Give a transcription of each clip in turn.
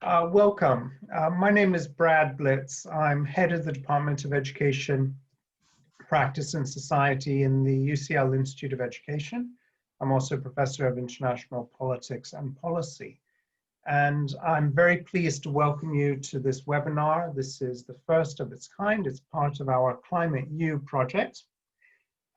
Welcome. My name is Brad Blitz. I'm head of the Department of Education, Practice and Society in the UCL Institute of Education. I'm also a professor of international politics and policy. And I'm very pleased to welcome you to this webinar. This is the first of its kind. It's part of our Climate U project.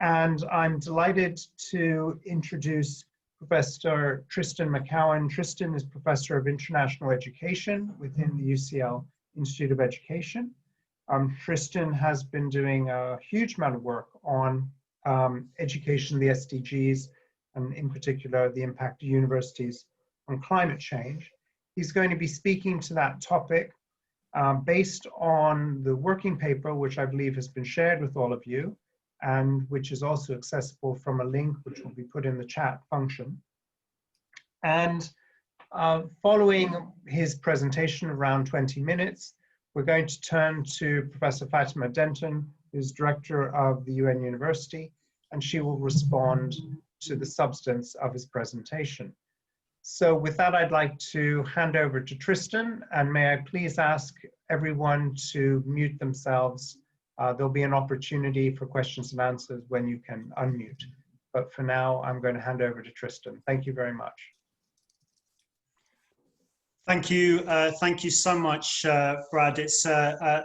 And I'm delighted to introduce Professor Tristan McCowan. Tristan is Professor of International Education within the UCL Institute of Education. Tristan has been doing a huge amount of work on education, the SDGs, and in particular, the impact of universities on climate change. He's going to be speaking to that topic based on the working paper, which I believe has been shared with all of you, and which is also accessible from a link which will be put in the chat function. And following his presentation around 20 minutes, we're going to turn to Professor Fatima Denton, who's director of the UN University, and she will respond to the substance of his presentation. So with that, I'd like to hand over to Tristan, and may I please ask everyone to mute themselves. There'll be an opportunity for questions and answers when you can unmute. But for now, I'm going to hand over to Tristan. Thank you very much. Thank you so much, Brad. It's a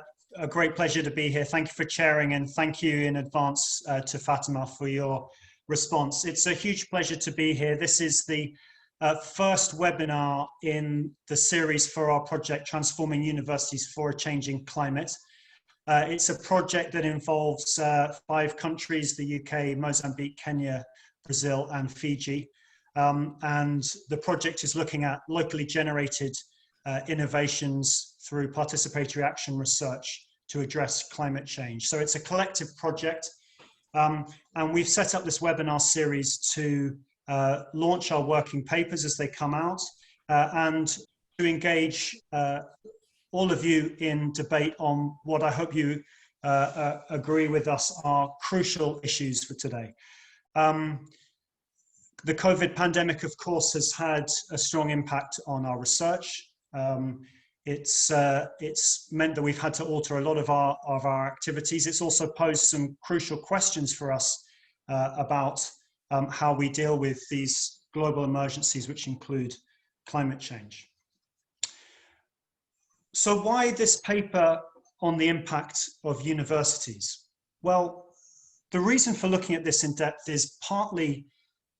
great pleasure to be here. Thank you for chairing, and thank you in advance to Fatima for your response. It's a huge pleasure to be here. This is the first webinar in the series for our project, Transforming Universities for a Changing Climate. It's a project that involves 5 countries, the UK, Mozambique, Kenya, Brazil, and Fiji. And the project is looking at locally generated innovations through participatory action research to address climate change. So it's a collective project. And we've set up this webinar series to launch our working papers as they come out and to engage all of you in debate on what I hope you agree with us are crucial issues for today. The COVID pandemic, of course, has had a strong impact on our research. It's meant that we've had to alter a lot of our activities. It's also posed some crucial questions for us about how we deal with these global emergencies, which include climate change. So why this paper on the impact of universities? Well, the reason for looking at this in depth is partly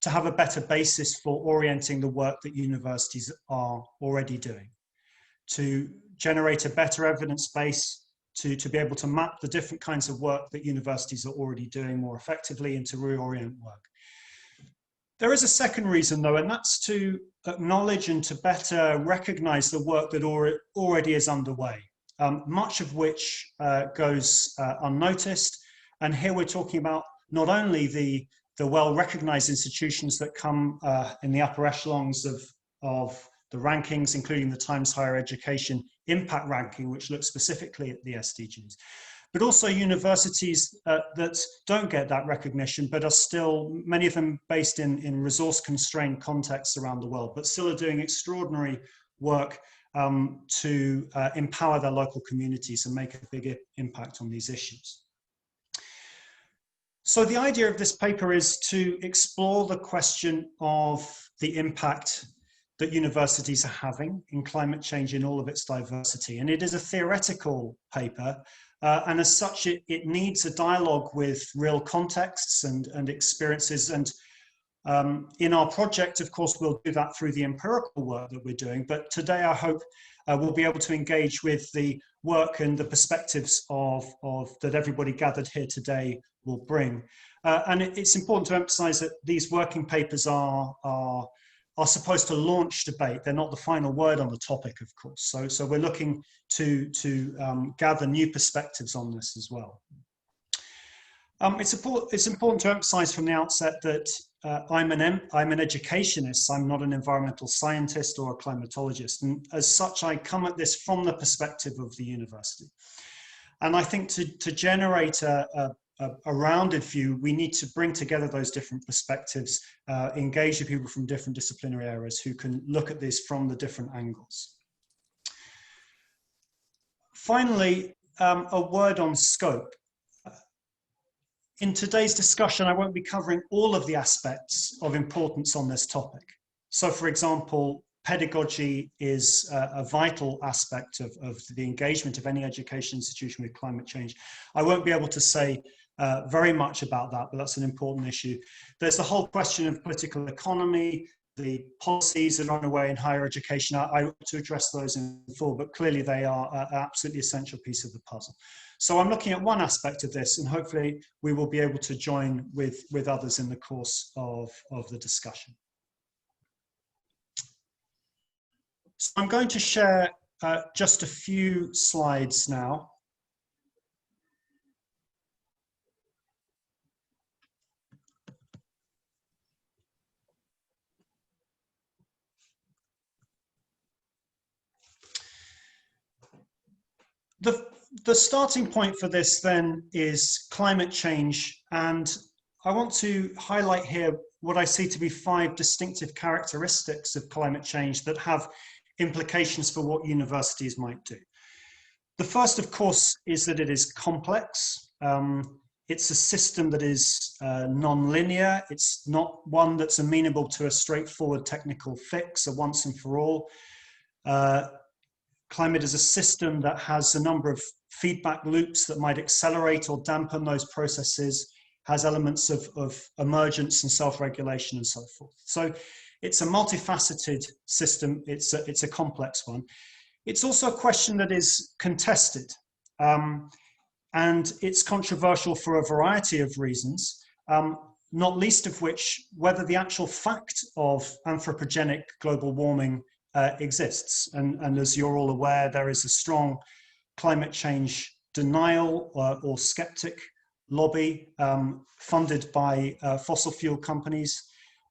to have a better basis for orienting the work that universities are already doing, to generate a better evidence base, to be able to map the different kinds of work that universities are already doing more effectively and to reorient work. There is a second reason though, and that's to acknowledge and to better recognize the work that already is underway, much of which goes unnoticed. And here we're talking about not only the well-recognized institutions that come in the upper echelons of the rankings, including the Times Higher Education Impact Ranking, which looks specifically at the SDGs, but also universities that don't get that recognition, but are still, many of them based in resource-constrained contexts around the world, but still are doing extraordinary work to empower their local communities and make a bigger impact on these issues. So the idea of this paper is to explore the question of the impact that universities are having in climate change in all of its diversity. And it is a theoretical paper, and as such, it needs a dialogue with real contexts and experiences. And in our project, of course, we'll do that through the empirical work that we're doing. But today, I hope we'll be able to engage with the work and the perspectives of that everybody gathered here today will bring. And it's important to emphasize that these working papers are supposed to launch debate. They're not the final word on the topic, of course. So we're looking to gather new perspectives on this as well. It's important to emphasize from the outset that I'm an educationist. I'm not an environmental scientist or a climatologist. And as such, I come at this from the perspective of the university. And I think to generate a rounded view, we need to bring together those different perspectives, engage with people from different disciplinary areas who can look at this from the different angles. Finally, a word on scope. In today's discussion, I won't be covering all of the aspects of importance on this topic. So, for example, pedagogy is a vital aspect of the engagement of any education institution with climate change. I won't be able to say very much about that, but that's an important issue. There's the whole question of political economy, the policies that are underway in higher education. I want to address those in full, but clearly they are an absolutely essential piece of the puzzle. So I'm looking at one aspect of this, and hopefully we will be able to join with others in the course of the discussion. So I'm going to share just a few slides now. The starting point for this then is climate change, and I want to highlight here what I see to be 5 distinctive characteristics of climate change that have implications for what universities might do. The first, of course, is that it is complex. It's a system that is non-linear. It's not one that's amenable to a straightforward technical fix, a once and for all. Climate is a system that has a number of feedback loops that might accelerate or dampen those processes, has elements of emergence and self-regulation and so forth. So it's a multifaceted system. It's a complex one. It's also a question that is contested, and it's controversial for a variety of reasons, not least of which whether the actual fact of anthropogenic global warming exists. And as you're all aware, there is a strong climate change denial or skeptic lobby funded by fossil fuel companies,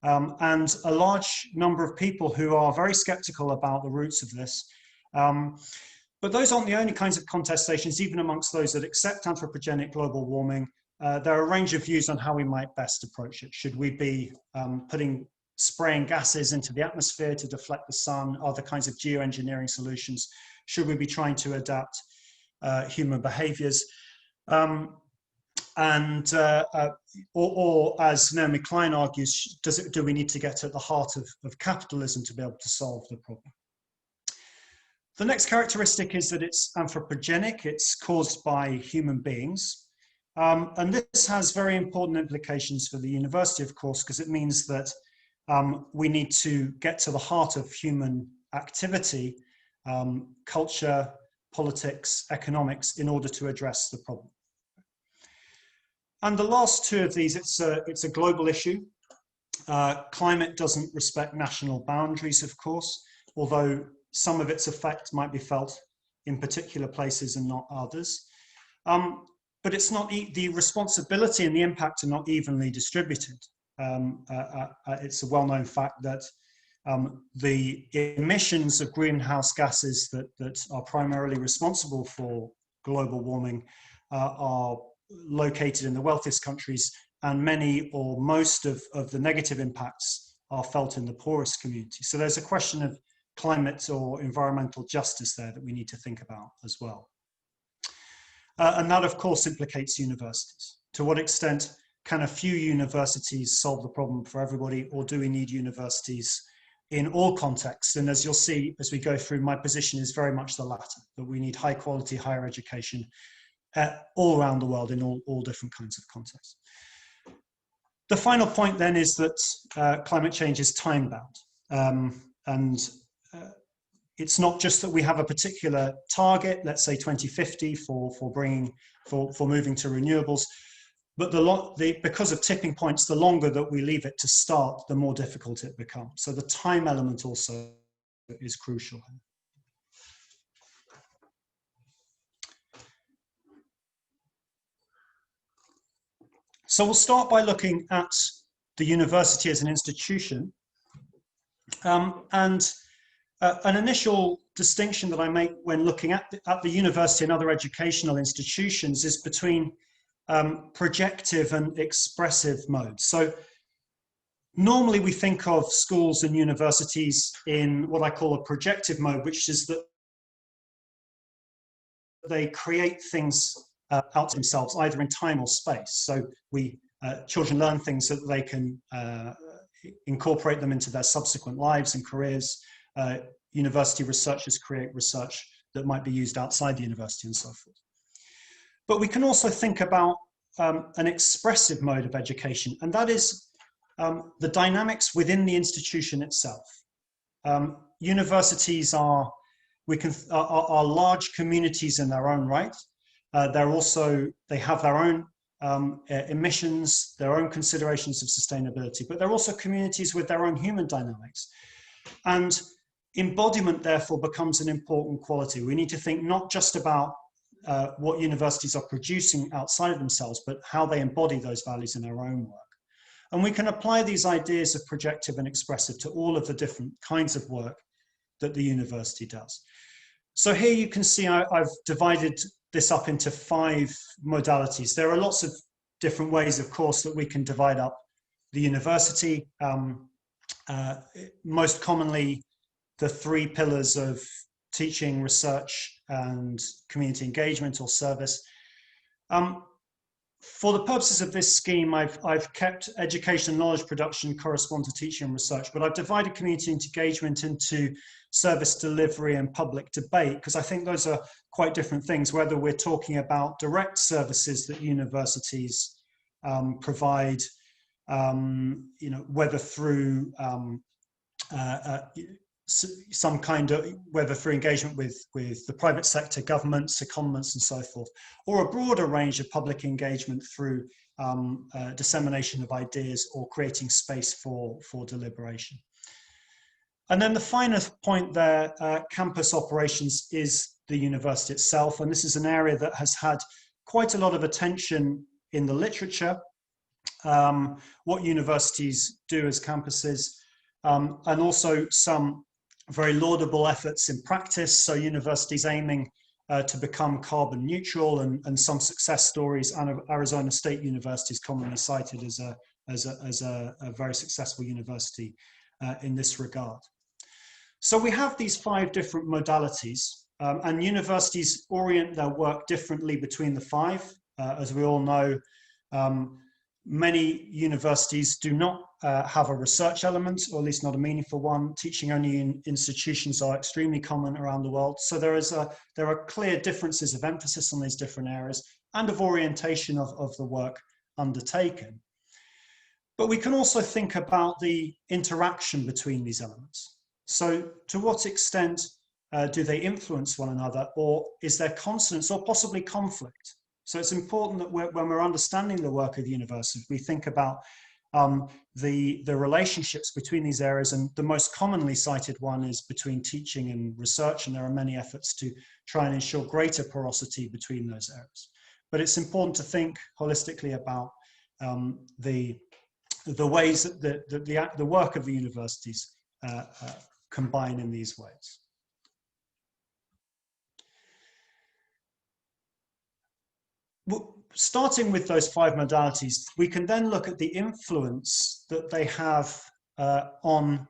and a large number of people who are very skeptical about the roots of this. But those aren't the only kinds of contestations. Even amongst those that accept anthropogenic global warming, there are a range of views on how we might best approach it. Should we be spraying gases into the atmosphere to deflect the sun? Other kinds of geoengineering solutions? Should we be trying to adapt human behaviors? Or as Naomi Klein argues, do we need to get at the heart of capitalism to be able to solve the problem? The next characteristic is that it's anthropogenic. It's caused by human beings. And this has very important implications for the university, of course, because it means that we need to get to the heart of human activity, culture, politics, economics, in order to address the problem. And the last 2 of these, it's a global issue. Climate doesn't respect national boundaries, of course, although some of its effect might be felt in particular places and not others. But it's not, the responsibility and the impact are not evenly distributed. It's a well-known fact that the emissions of greenhouse gases that are primarily responsible for global warming are located in the wealthiest countries, and many or most of the negative impacts are felt in the poorest communities. So there's a question of climate or environmental justice there that we need to think about as well. And that, of course, implicates universities. To what extent can a few universities solve the problem for everybody, or do we need universities in all contexts? And as you'll see as we go through, my position is very much the latter, that we need high quality higher education all around the world in all different kinds of contexts. The final point then is that climate change is time bound. It's not just that we have a particular target, let's say 2050 for moving to renewables, but because of tipping points, the longer that we leave it to start, the more difficult it becomes. So the time element also is crucial. So we'll start by looking at the university as an institution. An initial distinction that I make when looking at the university and other educational institutions is between projective and expressive modes. So normally we think of schools and universities in what I call a projective mode, which is that they create things out themselves, either in time or space. So children learn things so that they can incorporate them into their subsequent lives and careers. University researchers create research that might be used outside the university and so forth. But we can also think about an expressive mode of education, and that is the dynamics within the institution itself. Universities are large communities in their own right. They have their own emissions, their own considerations of sustainability, but they're also communities with their own human dynamics. And embodiment, therefore, becomes an important quality. We need to think not just about what universities are producing outside of themselves, but how they embody those values in their own work. And we can apply these ideas of projective and expressive to all of the different kinds of work that the university does. So here you can see I've divided this up into 5 modalities. There are lots of different ways, of course, that we can divide up the university. Most commonly, the 3 pillars of teaching, research, and community engagement or service. For the purposes of this scheme, I've kept education and knowledge production correspond to teaching and research, but I've divided community engagement into service delivery and public debate, because I think those are quite different things, whether we're talking about direct services that universities provide, whether through whether through engagement with the private sector, governments, secondments, and so forth, or a broader range of public engagement through dissemination of ideas or creating space for deliberation. And then the final point there, campus operations, is the university itself. And this is an area that has had quite a lot of attention in the literature, what universities do as campuses, and also some very laudable efforts in practice. So universities aiming to become carbon neutral, and some success stories. And Arizona State University is commonly cited as a very successful university in this regard. So we have these 5 different modalities, and universities orient their work differently between the 5. As we all know, many universities do not have a research element, or at least not a meaningful one. Teaching only institutions are extremely common around the world. So there are clear differences of emphasis on these different areas and of orientation of the work undertaken. But we can also think about the interaction between these elements. So to what extent do they influence one another, or is there consonance or possibly conflict? So it's important that when we're understanding the work of the university, we think about the relationships between these areas, and the most commonly cited one is between teaching and research, and there are many efforts to try and ensure greater porosity between those areas. But it's important to think holistically about the ways that the work of the universities combine in these ways. Starting with those 5 modalities, we can then look at the influence that they have on,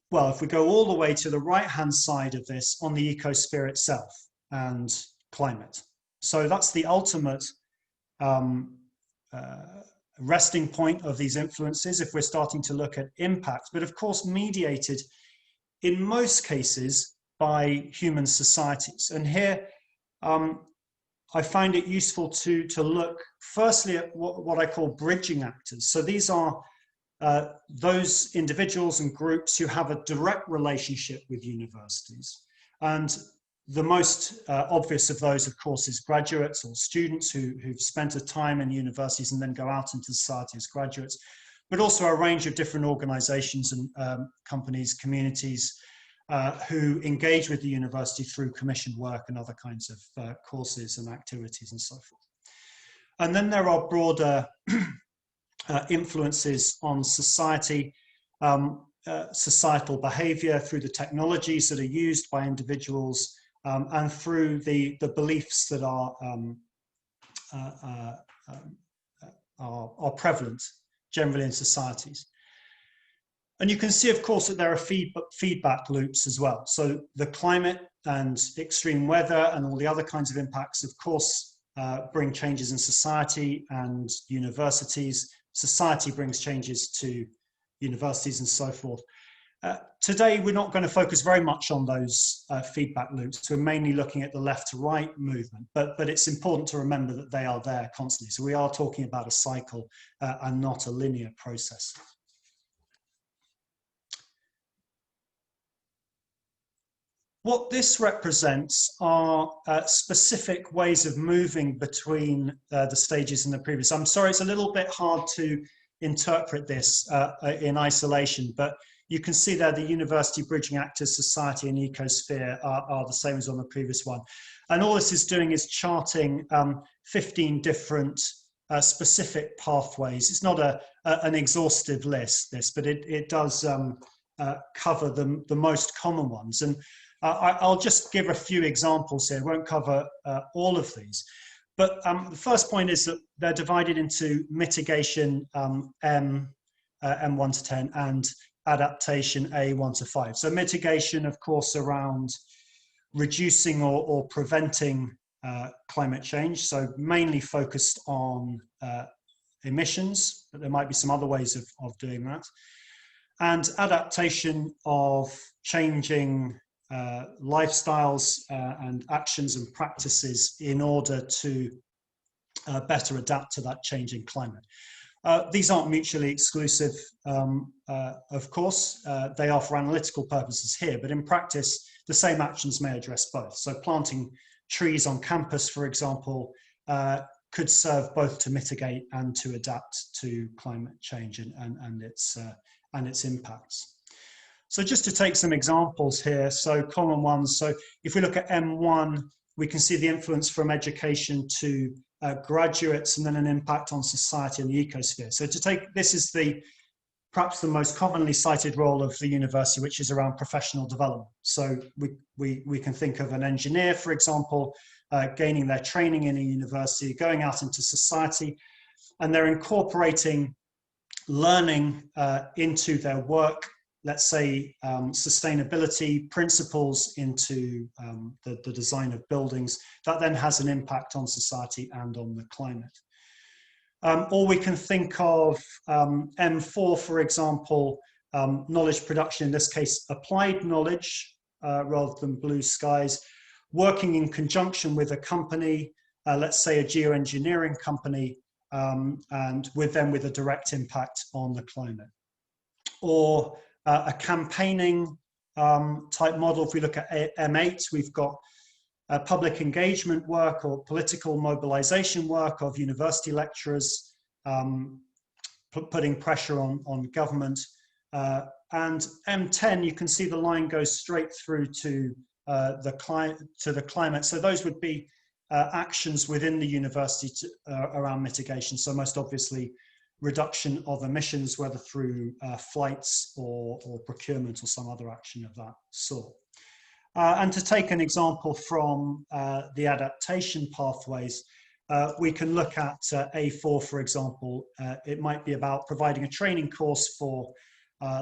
well, if we go all the way to the right-hand side of this, on the ecosphere itself and climate. So that's the ultimate resting point of these influences if we're starting to look at impact, but of course mediated in most cases by human societies. And here, I find it useful to look firstly at what I call bridging actors. So these are those individuals and groups who have a direct relationship with universities. And the most obvious of those, of course, is graduates or students who've spent a time in universities and then go out into society as graduates, but also a range of different organizations and companies, communities, who engage with the university through commissioned work and other kinds of courses and activities and so forth. And then there are broader influences on society, societal behavior through the technologies that are used by individuals, and through the beliefs that are prevalent generally in societies. And you can see, of course, that there are feedback loops as well. So the climate and extreme weather and all the other kinds of impacts, of course, bring changes in society and universities. Society brings changes to universities and so forth. Today, we're not going to focus very much on those feedback loops. We're mainly looking at the left to right movement, but it's important to remember that they are there constantly. So we are talking about a cycle and not a linear process. What this represents are specific ways of moving between the stages in the previous. I'm sorry, it's a little bit hard to interpret this in isolation, but you can see there the university, bridging actors, society and ecosphere are the same as on the previous one. And all this is doing is charting 15 different specific pathways. It's not an exhaustive list, but it does cover the most common ones. And I'll just give a few examples here. I won't cover all of these. But the first point is that they're divided into mitigation M1 to 10 and adaptation A1 to 5. So mitigation, of course, around reducing or preventing climate change. So mainly focused on emissions, but there might be some other ways of doing that. And adaptation of changing lifestyles and actions and practices in order to better adapt to that changing climate. These aren't mutually exclusive, of course. They are for analytical purposes here, but in practice, the same actions may address both. So planting trees on campus, for example, could serve both to mitigate and to adapt to climate change and its impacts. So just to take some examples here, so common ones. So if we look at M1, we can see the influence from education to graduates and then an impact on society and the ecosphere. So to take, this is perhaps the most commonly cited role of the university, which is around professional development. So we can think of an engineer, for example, gaining their training in a university, going out into society, and they're incorporating learning into their work. Let's say sustainability principles into the design of buildings. That then has an impact on society and on the climate. Or we can think of M4, for example, knowledge production, in this case, applied knowledge rather than blue skies, working in conjunction with a company, let's say a geoengineering company, and with a direct impact on the climate. Or a campaigning type model. If we look at M8, we've got public engagement work or political mobilization work of university lecturers, putting pressure on government. And M10, you can see the line goes straight through to the climate. So those would be actions within the university around mitigation. So most obviously, reduction of emissions, whether through flights or procurement or some other action of that sort. And to take an example from the adaptation pathways, we can look at A4, for example. It might be about providing a training course for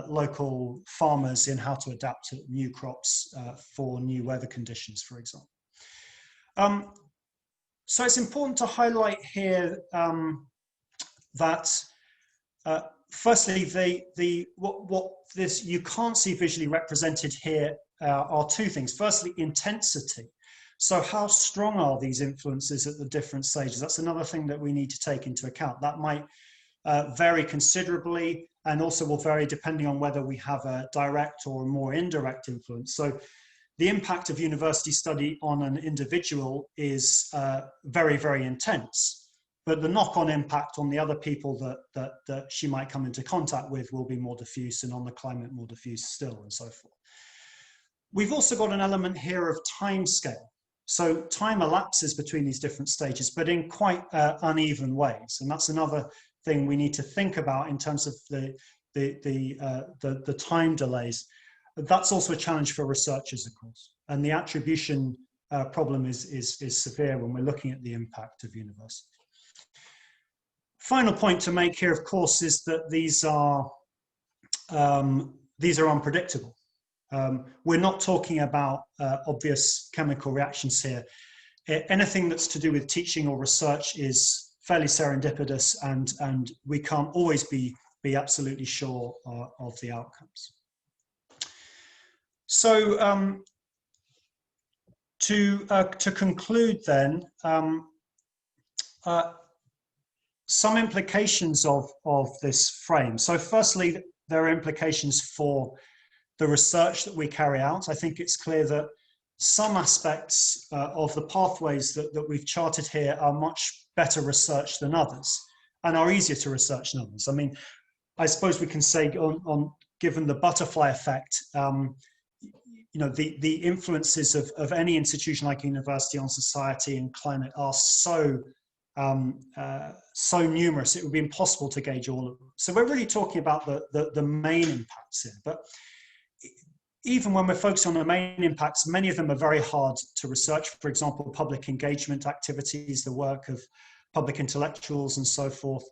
local farmers in how to adapt to new crops for new weather conditions, for example. So it's important to highlight here that firstly, what this you can't see visually represented here are two things. Firstly, intensity. So how strong are these influences at the different stages? That's another thing that we need to take into account. That might vary considerably, and also will vary depending on whether we have a direct or more indirect influence. So the impact of university study on an individual is very, very intense. But the knock-on impact on the other people that she might come into contact with will be more diffuse, and on the climate more diffuse still, and so forth. We've also got an element here of time scale. So time elapses between these different stages, but in quite uneven ways. And that's another thing we need to think about in terms of the time delays. That's also a challenge for researchers, of course. And the attribution problem is severe when we're looking at the impact of university. Final point to make here, of course, is that these are these are unpredictable. We're not talking about obvious chemical reactions here. Anything that's to do with teaching or research is fairly serendipitous, and we can't always be absolutely sure of the outcomes. So to conclude then, some implications of this frame. So firstly, there are implications for the research that we carry out. I think it's clear that some aspects of the pathways that we've charted here are much better researched than others, and are easier to research than others. I mean, I suppose we can say given the butterfly effect, you know, the influences of any institution like a university on society and climate are so numerous, it would be impossible to gauge all of them. So we're really talking about the main impacts here. But even when we're focusing on the main impacts, many of them are very hard to research. For example, public engagement activities, the work of public intellectuals and so forth,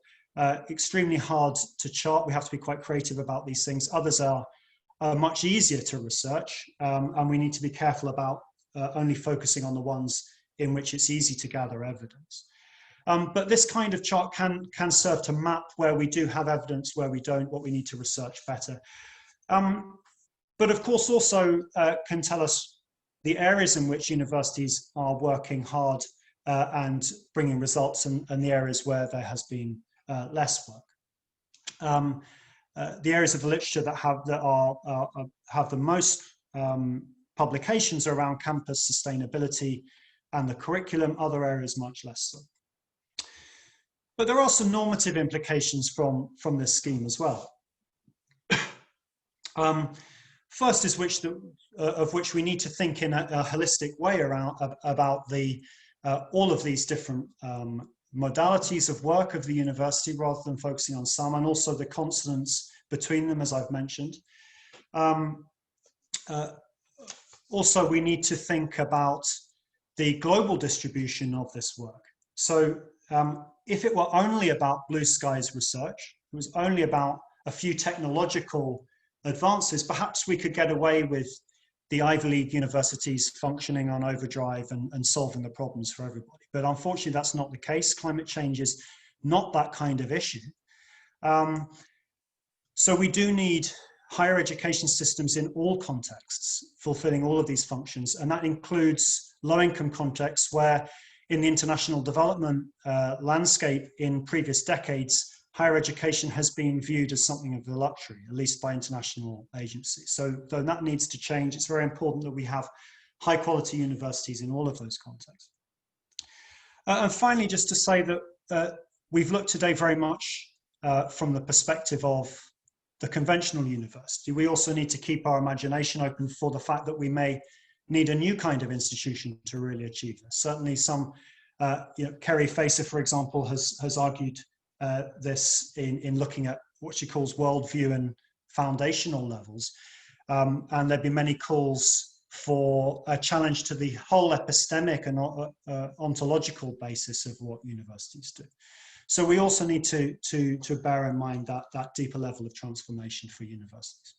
extremely hard to chart. We have to be quite creative about these things. Others are much easier to research, and we need to be careful about only focusing on the ones in which it's easy to gather evidence. But this kind of chart can serve to map where we do have evidence, where we don't, what we need to research better. But of course also can tell us the areas in which universities are working hard and bringing results, and the areas where there has been less work. The areas of the literature that have the most publications around campus sustainability and the curriculum, other areas much less so. But there are some normative implications from this scheme as well. First is of which we need to think in a holistic way about all of these different modalities of work of the university, rather than focusing on some, and also the consonance between them, as I've mentioned. Also, we need to think about the global distribution of this work. So if it were only about blue skies research, it was only about a few technological advances, perhaps we could get away with the Ivy League universities functioning on overdrive and solving the problems for everybody. But unfortunately, that's not the case. Climate change is not that kind of issue. So we do need higher education systems in all contexts, fulfilling all of these functions. And that includes low-income contexts where in the international development landscape in previous decades, higher education has been viewed as something of a luxury, at least by international agencies. So though that needs to change, it's very important that we have high quality universities in all of those contexts. And finally, just to say that we've looked today very much from the perspective of the conventional university. We also need to keep our imagination open for the fact that we may need a new kind of institution to really achieve this. Certainly some, Kerry Facer, for example, has argued this in looking at what she calls worldview and foundational levels. And there've been many calls for a challenge to the whole epistemic and ontological basis of what universities do. So we also need to bear in mind that deeper level of transformation for universities.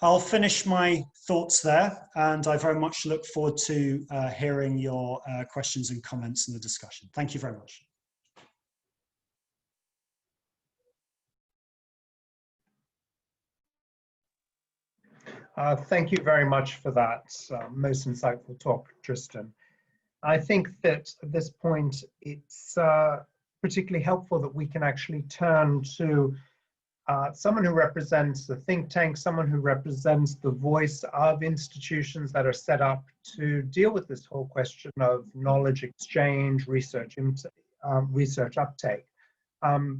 I'll finish my thoughts there, and I very much look forward to hearing your questions and comments in the discussion. Thank you very much. Thank you very much for that most insightful talk, Tristan. I think that at this point, it's particularly helpful that we can actually turn to someone who represents the think tank, someone who represents the voice of institutions that are set up to deal with this whole question of knowledge exchange, research uptake.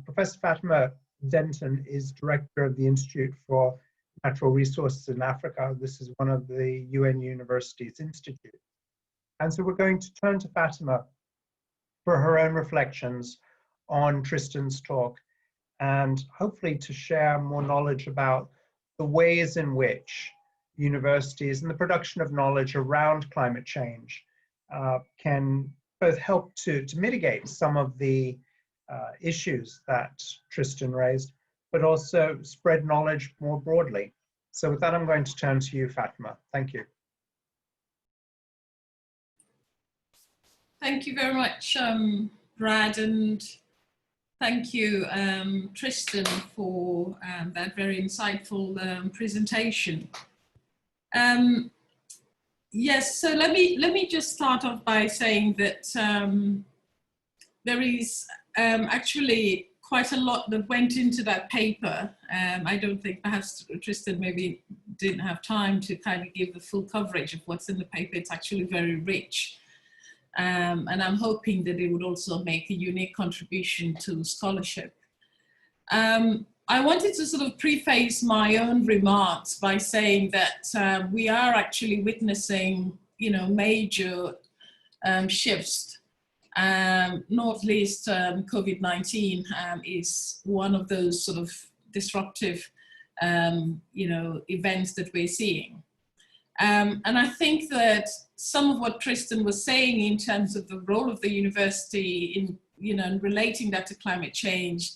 Professor Fatima Denton is director of the Institute for Natural Resources in Africa. This is one of the UN University's institutes. And so we're going to turn to Fatima for her own reflections on Tristan's talk, and hopefully to share more knowledge about the ways in which universities and the production of knowledge around climate change can both help to mitigate some of the issues that Tristan raised, but also spread knowledge more broadly. So with that, I'm going to turn to you, Fatima. Thank you. Thank you very much, Brad, and thank you, Tristan, for that very insightful presentation. Yes, so let me just start off by saying that there is actually quite a lot that went into that paper. I don't think perhaps Tristan maybe didn't have time to kind of give the full coverage of what's in the paper. It's actually very rich. And I'm hoping that it would also make a unique contribution to scholarship. I wanted to sort of preface my own remarks by saying that we are actually witnessing, major shifts. Not least COVID-19 is one of those sort of disruptive, events that we're seeing. And I think that some of what Tristan was saying in terms of the role of the university in, relating that to climate change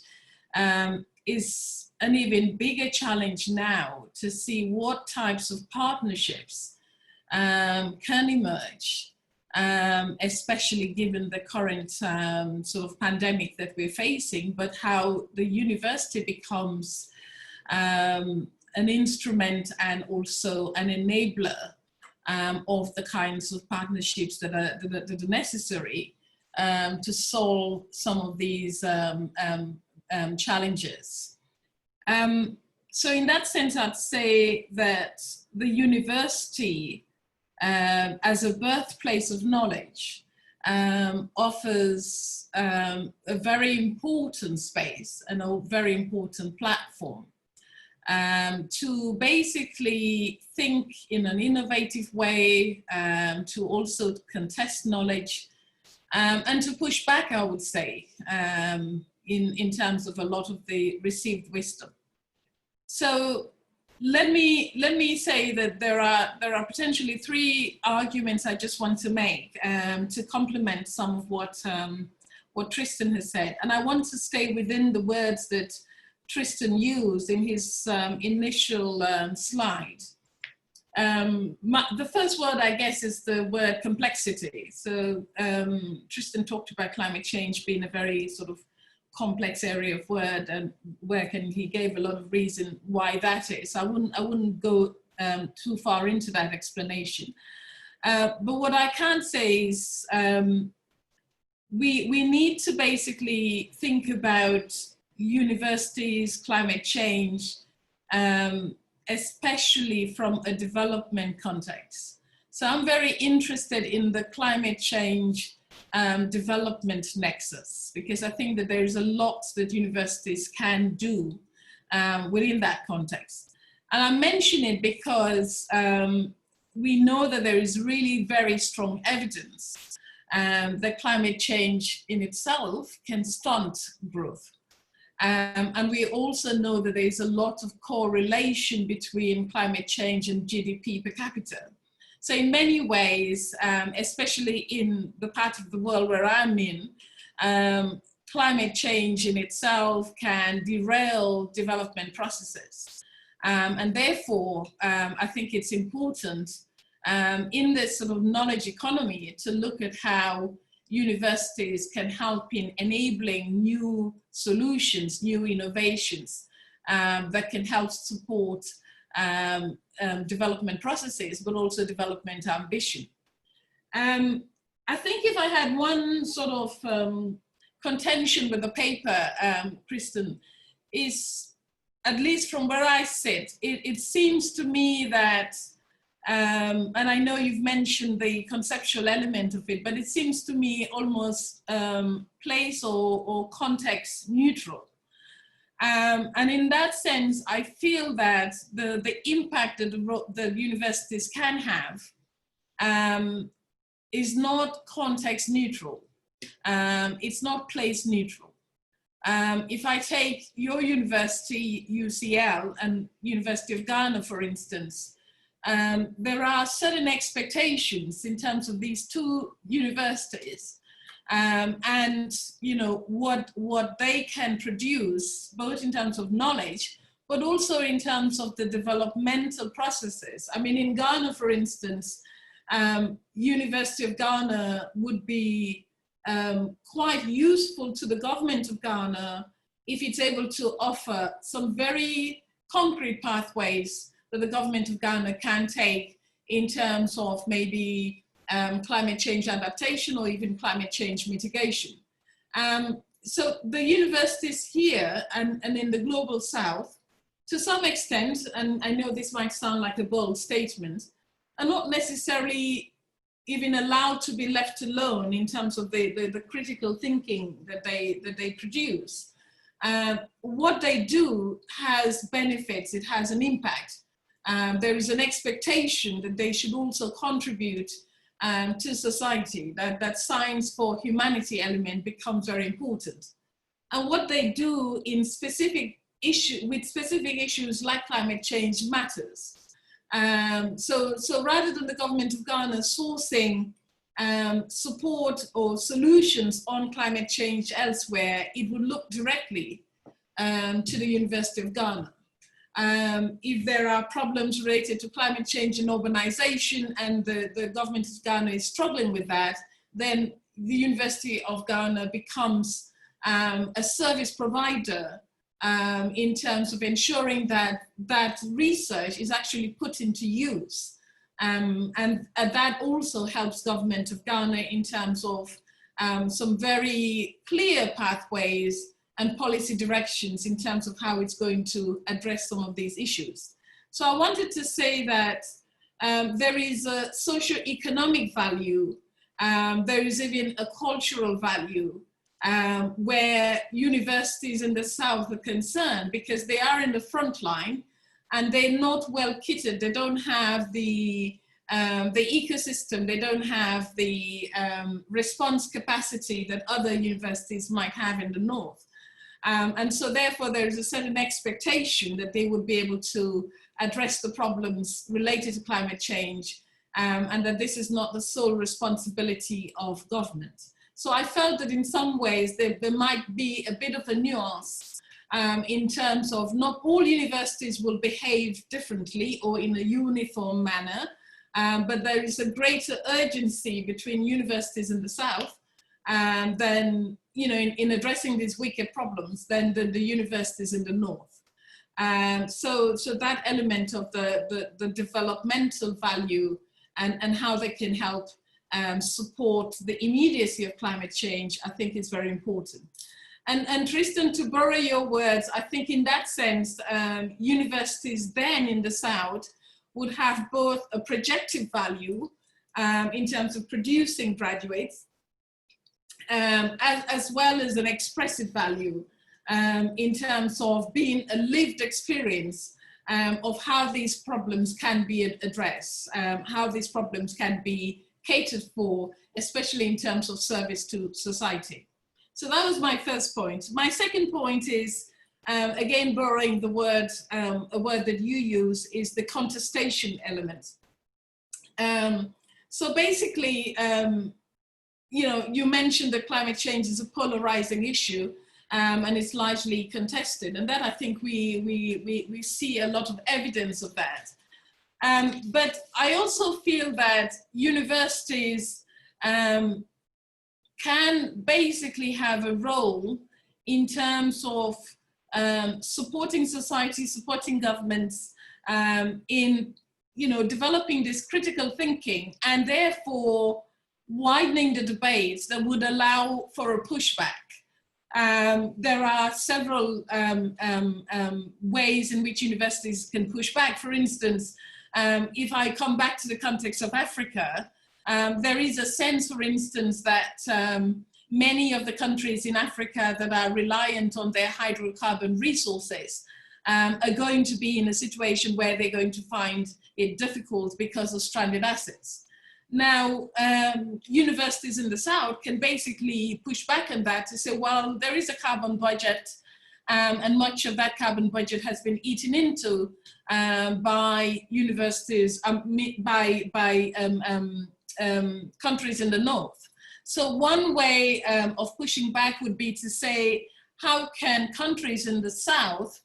is an even bigger challenge now to see what types of partnerships can emerge, especially given the current sort of pandemic that we're facing, but how the university becomes an instrument and also an enabler of the kinds of partnerships that are necessary to solve some of these challenges. So in that sense, I'd say that the university as a birthplace of knowledge offers a very important space and a very important platform to basically think in an innovative way, to also contest knowledge, and to push back, I would say, in terms of a lot of the received wisdom. So let me say that there are potentially three arguments I just want to make to complement some of what Tristan has said, and I want to stay within the words that Tristan used in his initial slide. The first word, I guess, is the word complexity. So Tristan talked about climate change being a very sort of complex area of work, and he gave a lot of reason why that is. I wouldn't go too far into that explanation. But what I can say is we need to basically think about universities, climate change, especially from a development context. So I'm very interested in the climate change development nexus, because I think that there's a lot that universities can do within that context. And I mention it because we know that there is really very strong evidence that climate change in itself can stunt growth. And we also know that there's a lot of correlation between climate change and GDP per capita. So in many ways, especially in the part of the world where I'm in, climate change in itself can derail development processes. And therefore, I think it's important in this sort of knowledge economy to look at how universities can help in enabling new solutions, new innovations that can help support development processes, but also development ambition. I think if I had one sort of contention with the paper, Kristen, is, at least from where I sit, it seems to me that, and I know you've mentioned the conceptual element of it, but it seems to me almost place or context neutral. And in that sense, I feel that the impact that the universities can have is not context neutral. It's not place neutral. If I take your university, UCL, and University of Ghana, for instance, there are certain expectations in terms of these two universities and what they can produce, both in terms of knowledge, but also in terms of the developmental processes. I mean, in Ghana, for instance, University of Ghana would be quite useful to the government of Ghana if it's able to offer some very concrete pathways that the government of Ghana can take in terms of maybe climate change adaptation or even climate change mitigation. So the universities here and in the global south, to some extent, and I know this might sound like a bold statement, are not necessarily even allowed to be left alone in terms of the critical thinking that they produce. What they do has benefits, it has an impact. There is an expectation that they should also contribute to society, that science for humanity element becomes very important. And what they do in with specific issues like climate change matters. So rather than the government of Ghana sourcing support or solutions on climate change elsewhere, it would look directly to the University of Ghana. If there are problems related to climate change and urbanization and the government of Ghana is struggling with that, then the University of Ghana becomes a service provider in terms of ensuring that research is actually put into use. And that also helps government of Ghana in terms of some very clear pathways and policy directions in terms of how it's going to address some of these issues. So I wanted to say that there is a socio-economic value, there is even a cultural value where universities in the South are concerned, because they are in the front line and they're not well kitted. They don't have the ecosystem, they don't have the response capacity that other universities might have in the North. And so therefore there is a certain expectation that they would be able to address the problems related to climate change, and that this is not the sole responsibility of government. So I felt that in some ways there might be a bit of a nuance in terms of not all universities will behave differently or in a uniform manner, but there is a greater urgency between universities in the South than, in addressing these wicked problems than the universities in the North. So that element of the developmental value and how they can help support the immediacy of climate change, I think is very important. And Tristan, to borrow your words, I think in that sense, universities then in the South would have both a projective value in terms of producing graduates, as well as an expressive value in terms of being a lived experience of how these problems can be addressed, how these problems can be catered for, especially in terms of service to society. So that was my first point. My second point is, again, borrowing the word, a word that you use, is the contestation element. So basically, you mentioned that climate change is a polarizing issue, and it's largely contested. And that I think we see a lot of evidence of that. But I also feel that universities can basically have a role in terms of supporting society, supporting governments in developing this critical thinking, and therefore widening the debates that would allow for a pushback. There are several ways in which universities can push back. For instance, if I come back to the context of Africa, there is a sense, for instance, that many of the countries in Africa that are reliant on their hydrocarbon resources are going to be in a situation where they're going to find it difficult because of stranded assets. Now, universities in the South can basically push back on that to say, well, there is a carbon budget, and much of that carbon budget has been eaten into by universities, by countries in the North. So one way of pushing back would be to say, how can countries in the South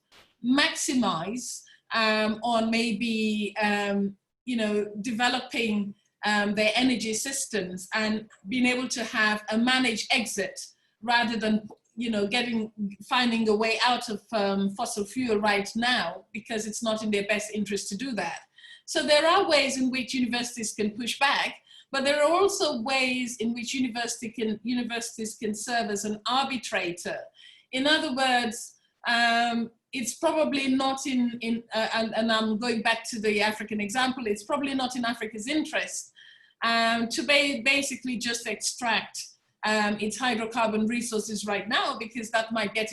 maximize on maybe, developing their energy systems and being able to have a managed exit rather than, finding a way out of fossil fuel right now, because it's not in their best interest to do that. So there are ways in which universities can push back, but there are also ways in which universities can serve as an arbitrator. In other words, it's probably not and I'm going back to the African example, it's probably not in Africa's interest to basically just extract its hydrocarbon resources right now, because that might get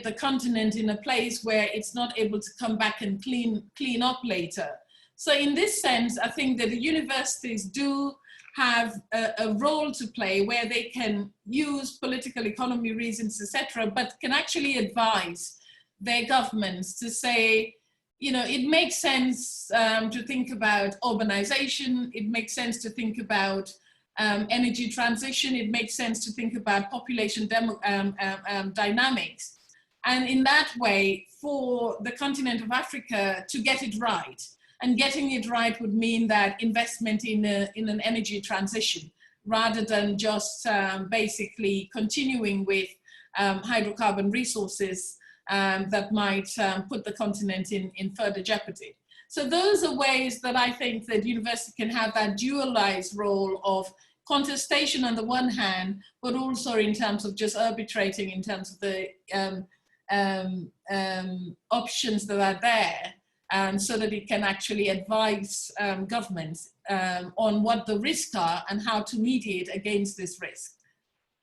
the continent in a place where it's not able to come back and clean up later. So in this sense, I think that the universities do have a role to play where they can use political economy reasons, etc., but can actually advise their governments to say, it makes sense to think about urbanization, it makes sense to think about energy transition, it makes sense to think about population dynamics. And in that way, for the continent of Africa to get it right, and getting it right would mean that investment in an energy transition, rather than just basically continuing with hydrocarbon resources that might put the continent in further jeopardy. So those are ways that I think that university can have that dualized role of contestation on the one hand, but also in terms of just arbitrating in terms of the options that are there, so that it can actually advise governments on what the risks are and how to mediate against this risk.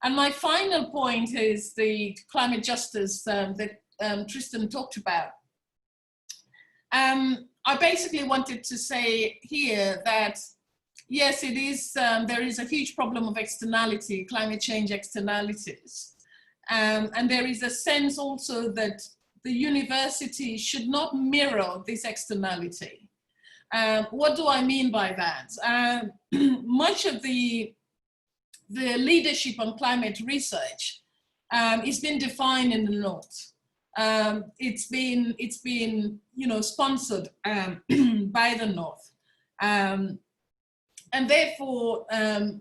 And my final point is the climate justice that Tristan talked about. I basically wanted to say here that, yes, it is, there is a huge problem of externality, climate change externalities. And there is a sense also that the university should not mirror this externality. What do I mean by that? Much of the leadership on climate research is been defined in the North. It's been sponsored by the North. And therefore,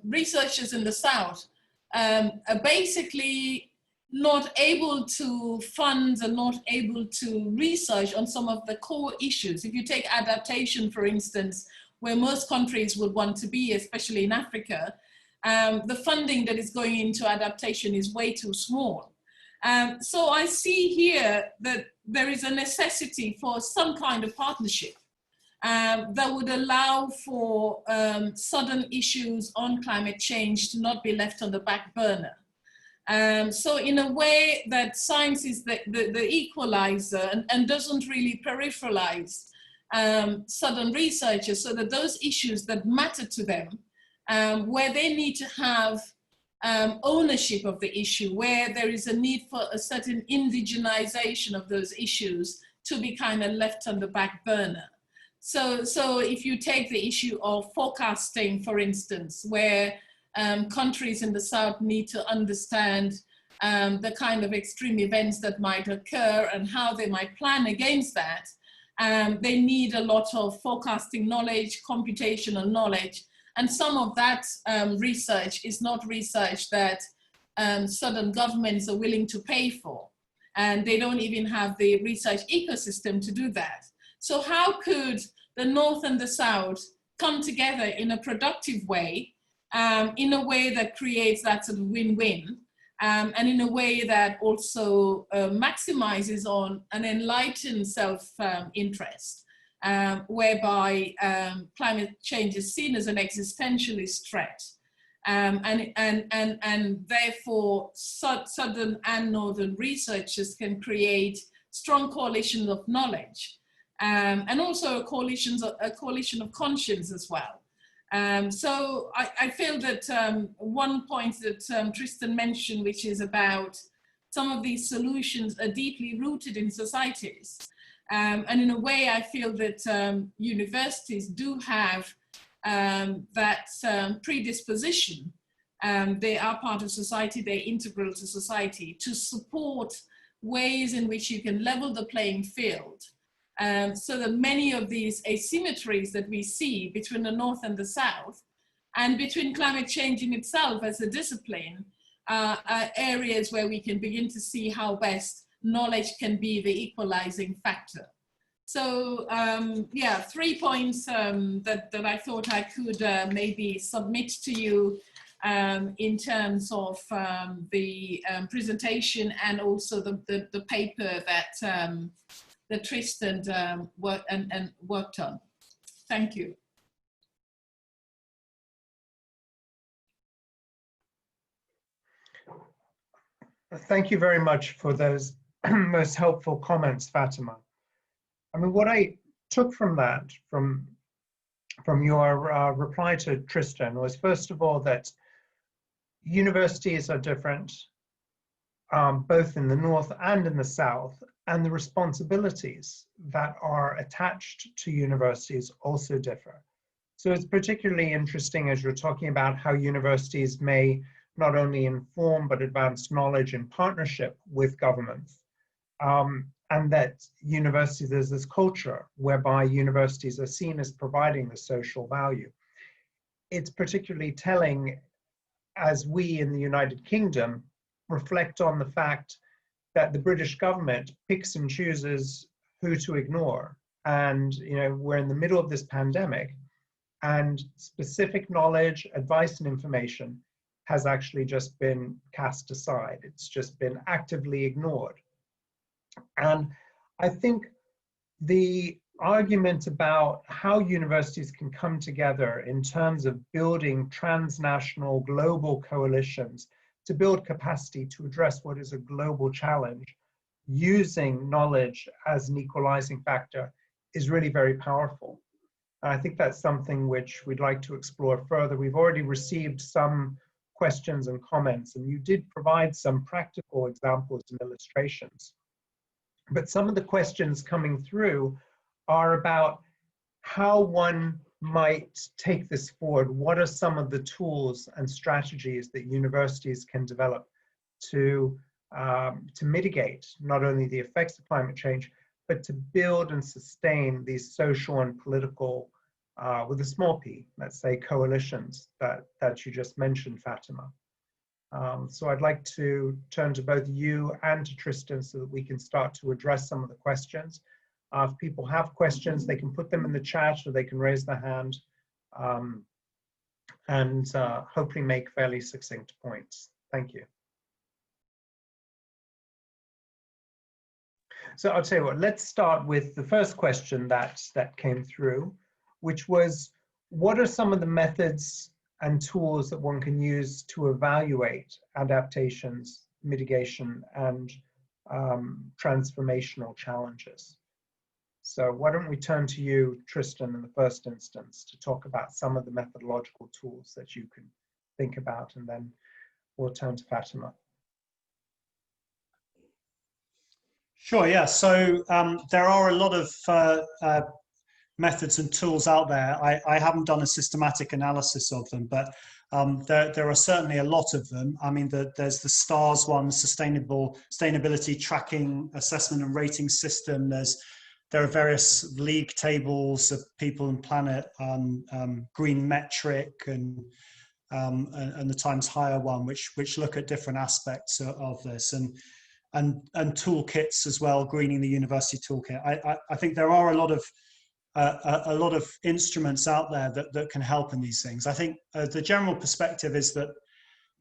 researchers in the South are basically not able to fund and not able to research on some of the core issues. If you take adaptation, for instance, where most countries would want to be, especially in Africa, the funding that is going into adaptation is way too small. So I see here that there is a necessity for some kind of partnership that would allow for sudden issues on climate change to not be left on the back burner. So in a way that science is the equalizer and doesn't really peripheralize sudden researchers, so that those issues that matter to them, where they need to have ownership of the issue, where there is a need for a certain indigenization of those issues to be kind of left on the back burner. So if you take the issue of forecasting, for instance, where countries in the South need to understand the kind of extreme events that might occur and how they might plan against that, they need a lot of forecasting knowledge, computational knowledge, and some of that research is not research that southern governments are willing to pay for, and they don't even have the research ecosystem to do that. So how could the North and the South come together in a productive way, in a way that creates that sort of win-win, and in a way that also maximizes on an enlightened self-interest, whereby climate change is seen as an existentialist threat, and therefore southern and northern researchers can create strong coalitions of knowledge, and also a coalition of conscience as well. So I feel that one point that Tristan mentioned, which is about some of these solutions are deeply rooted in societies. And in a way, I feel that universities do have that predisposition They are part of society, they're integral to society, to support ways in which you can level the playing field. So that many of these asymmetries that we see between the North and the South, and between climate change in itself as a discipline, are areas where we can begin to see how best knowledge can be the equalizing factor. So yeah, 3 points that I thought I could maybe submit to you in terms of the presentation, and also the paper that that Tristan worked on. Thank you. Thank you very much for those most helpful comments, Fatima. I mean, what I took from that, from your reply to Tristan, was first of all that universities are different, both in the North and in the South, and the responsibilities that are attached to universities also differ. So it's particularly interesting as you're talking about how universities may not only inform but advance knowledge in partnership with governments, and that universities, there's this culture whereby universities are seen as providing the social value. It's particularly telling as we in the United Kingdom reflect on the fact that the British government picks and chooses who to ignore. And we're in the middle of this pandemic, and specific knowledge, advice, and information has actually just been cast aside. It's just been actively ignored. And I think the argument about how universities can come together in terms of building transnational global coalitions to build capacity to address what is a global challenge using knowledge as an equalizing factor is really very powerful. And I think that's something which we'd like to explore further. We've already received some questions and comments, and you did provide some practical examples and illustrations. But some of the questions coming through are about how one might take this forward. What are some of the tools and strategies that universities can develop to mitigate not only the effects of climate change, but to build and sustain these social and political, with a small p, let's say, coalitions that you just mentioned, Fatima. So I'd like to turn to both you and to Tristan so that we can start to address some of the questions. If people have questions, they can put them in the chat or they can raise their hand, and hopefully make fairly succinct points. Thank you. So I'll tell you what, let's start with the first question that came through, which was, what are some of the methods and tools that one can use to evaluate adaptations, mitigation, and transformational challenges? So why don't we turn to you, Tristan, in the first instance to talk about some of the methodological tools that you can think about, and then we'll turn to Fatima. Sure, yeah. So there are a lot of methods and tools out there. I haven't done a systematic analysis of them, but there are certainly a lot of them. I mean, there's the STARS one, Sustainability Tracking Assessment and Rating System. There are various league tables of People and Planet, Green Metric, and the Times Higher one, which look at different aspects of this, and toolkits as well, Greening the University Toolkit. I think there are a lot of instruments out there that can help in these things. I think the general perspective is that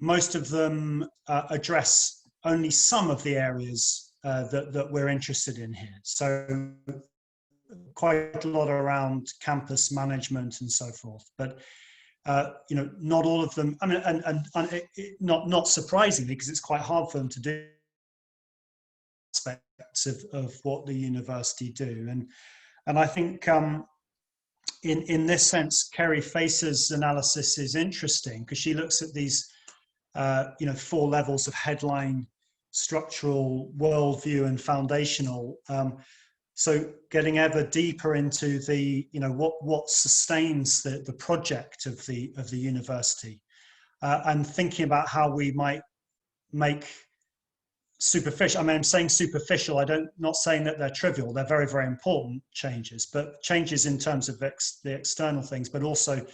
most of them address only some of the areas that we're interested in here. So quite a lot around campus management and so forth, but not all of them. I mean, and not surprisingly, because it's quite hard for them to do aspects of what the university do. And I think in this sense, Kerry Facer's analysis is interesting because she looks at these 4 levels of headline, structural, worldview, and foundational. So getting ever deeper into the what sustains the project of the university. and thinking about how we might make superficial, I mean, I'm saying superficial, not saying that they're trivial, they're very, very important changes, but changes in terms of the external things, but also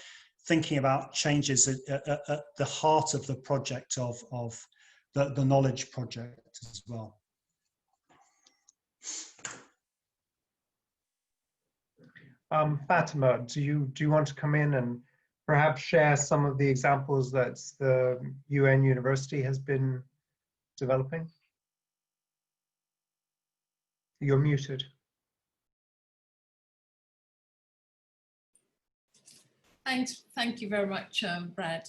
thinking about changes at the heart of the project of the knowledge project as well. Fatima, do you want to come in and perhaps share some of the examples that the UN University has been developing? You're muted. Thanks. Thank you very much, Brad.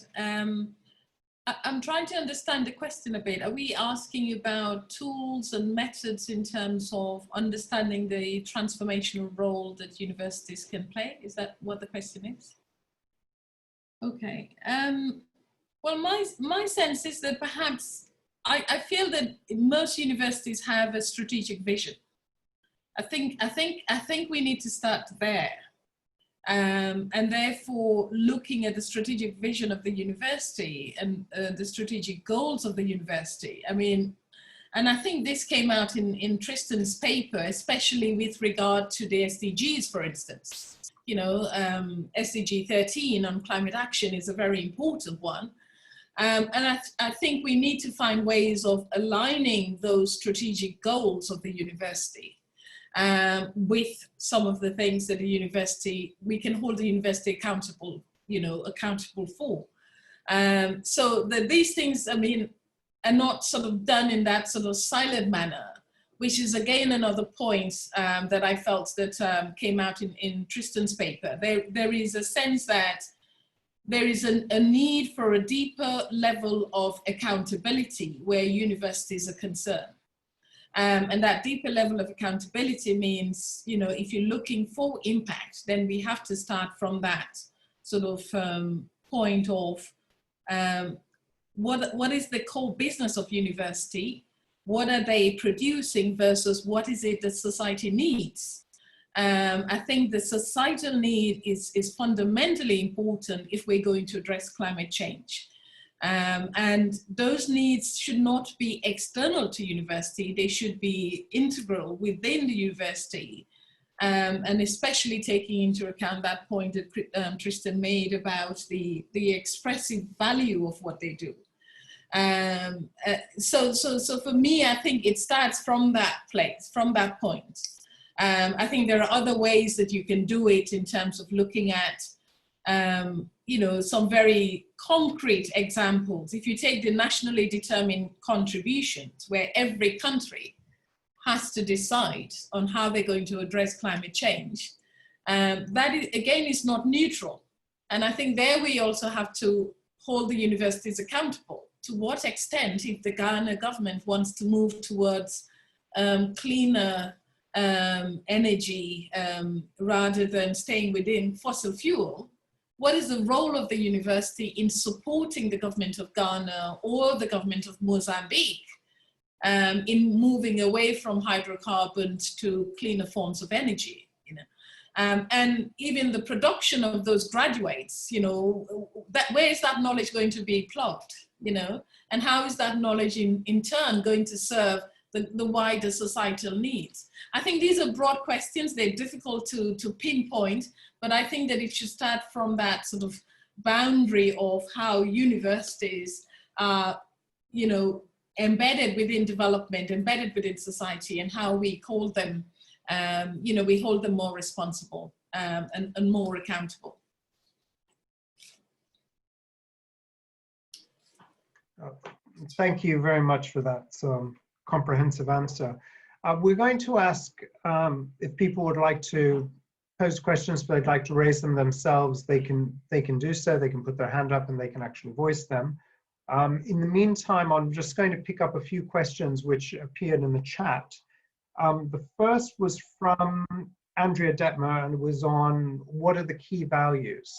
I'm trying to understand the question a bit. Are we asking about tools and methods in terms of understanding the transformational role that universities can play? Is that what the question is? Okay. Well, my sense is that perhaps I feel that most universities have a strategic vision. I think we need to start there. And therefore, looking at the strategic vision of the university and the strategic goals of the university. I mean, and I think this came out in Tristan's paper, especially with regard to the SDGs, for instance. You know, SDG 13 on climate action is a very important one. And I think we need to find ways of aligning those strategic goals of the university with some of the things that the university, we can hold the university accountable, accountable for. So that these things, I mean, are not sort of done in that sort of silent manner, which is again another point that I felt that came out in Tristan's paper. There is a sense that there is a need for a deeper level of accountability where universities are concerned. And that deeper level of accountability means, if you're looking for impact, then we have to start from that sort of point of what is the core business of university? What are they producing versus what is it that society needs? I think the societal need is fundamentally important if we're going to address climate change. And those needs should not be external to university, they should be integral within the university. And especially taking into account that point that Tristan made about the expressive value of what they do. So for me, I think it starts from that place, from that point. I think there are other ways that you can do it in terms of looking at some very concrete examples. If you take the nationally determined contributions, where every country has to decide on how they're going to address climate change, that is, again, is not neutral. And I think there we also have to hold the universities accountable. To what extent, if the Ghana government wants to move towards cleaner energy rather than staying within fossil fuel, what is the role of the university in supporting the government of Ghana or the government of Mozambique in moving away from hydrocarbons to cleaner forms of energy? And even the production of those graduates, where is that knowledge going to be plugged? And how is that knowledge in turn going to serve the wider societal needs? I think these are broad questions. They're difficult to pinpoint, but I think that it should start from that sort of boundary of how universities are, embedded within development, embedded within society, and how we hold them, we hold them more responsible and more accountable. Thank you very much for that comprehensive answer. We're going to ask if people would like to pose questions, but they'd like to raise them themselves, they can do so. They can put their hand up and they can actually voice them. In the meantime, I'm just going to pick up a few questions which appeared in the chat. The first was from Andrea Detmer and was on what are the key values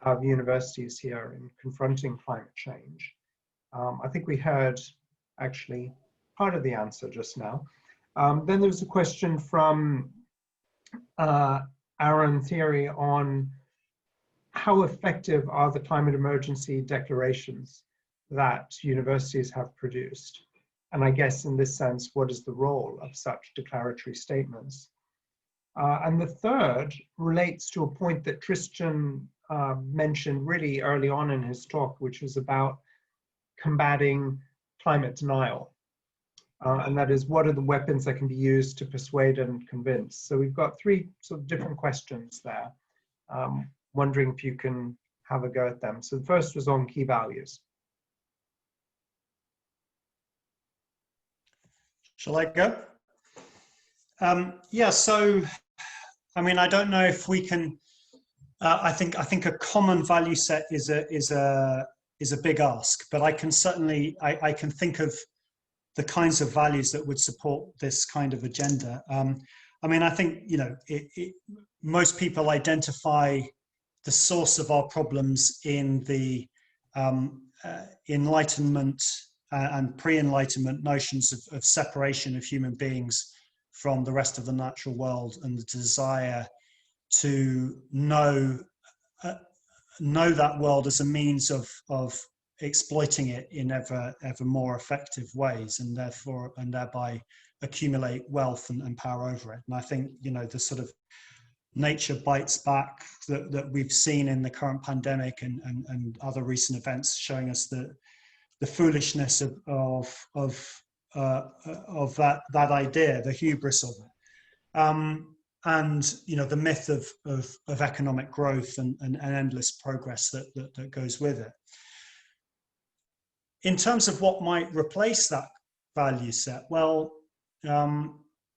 of universities here in confronting climate change. I think we heard actually part of the answer just now. Then there was a question from Aaron Theory on how effective are the climate emergency declarations that universities have produced? And I guess in this sense, what is the role of such declaratory statements? And the third relates to a point that Tristan mentioned really early on in his talk, which was about combating climate denial. And that is, what are the weapons that can be used to persuade and convince? So we've got three sort of different questions there. Wondering if you can have a go at them. So the first was on key values. Shall I go? Yeah, so, I mean, I don't know if we can, I think a common value set is a big ask, but I can certainly, I can think of the kinds of values that would support this kind of agenda. I mean, I think, you know, most people identify the source of our problems in the Enlightenment and pre-Enlightenment notions of separation of human beings from the rest of the natural world, and the desire to know that world as a means of exploiting it in ever more effective ways, and thereby accumulate wealth and power over it. And I think, you know, the sort of nature bites back that we've seen in the current pandemic and other recent events, showing us the foolishness of that idea, the hubris of it, and, you know, the myth of economic growth and endless progress that goes with it. In terms of what might replace that value set, well, I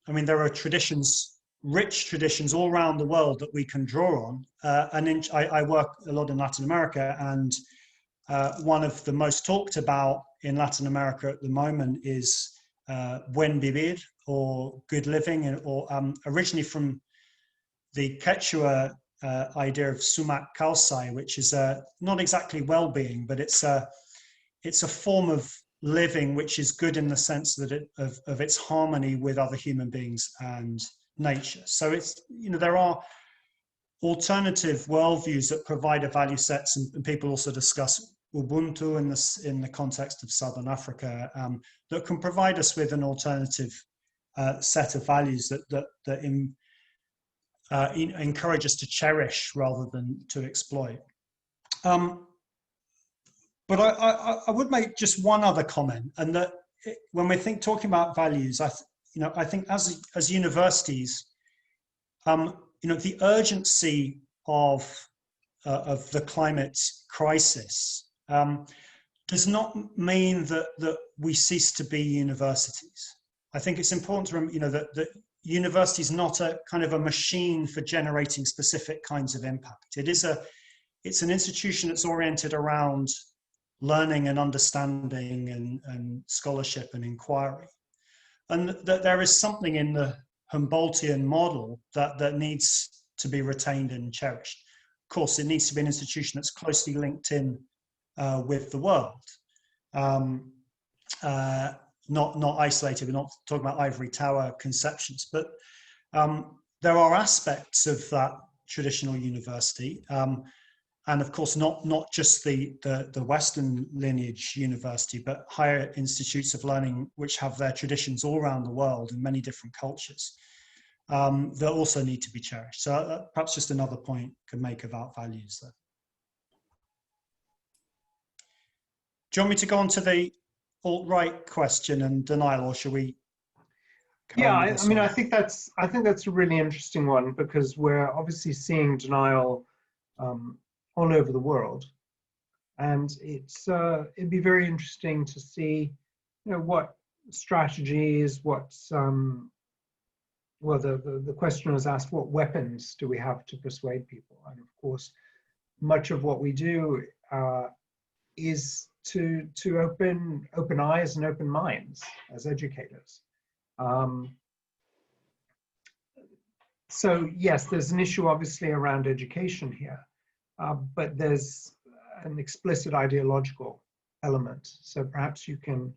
mean, there are traditions, rich traditions all around the world that we can draw on. And I work a lot in Latin America, and one of the most talked about in Latin America at the moment is buen vivir, or good living, or originally from the Quechua idea of sumak kawsay, which is not exactly well-being, but it's a form of living which is good in the sense that of its harmony with other human beings and nature. So it's, you know, there are alternative worldviews that provide a value sets, and people also discuss Ubuntu in the context of Southern Africa, that can provide us with an alternative set of values that encourage us to cherish rather than to exploit. But I would make just one other comment, and that when we talking about values, I think as universities, you know, the urgency of the climate crisis does not mean that we cease to be universities. I think it's important to remember, you know, that university is not a kind of a machine for generating specific kinds of impact. It's an institution that's oriented around learning and understanding and scholarship and inquiry. And that there is something in the Humboldtian model that needs to be retained and cherished. Of course, it needs to be an institution that's closely linked in with the world, not isolated. We're not talking about ivory tower conceptions, but there are aspects of that traditional university, and of course not just the Western lineage university, but higher institutes of learning which have their traditions all around the world in many different cultures, that also need to be cherished. So perhaps just another point could make about values there. Do you want me to go on to the alt-right question and denial, or should we? Yeah, I mean, I think that's a really interesting one, because we're obviously seeing denial all over the world, and it'd be very interesting to see, you know, what strategies, well, the question was asked, what weapons do we have to persuade people? And of course, much of what we do is to open eyes and open minds as educators. So yes, there's an issue obviously around education here, but there's an explicit ideological element. So perhaps you can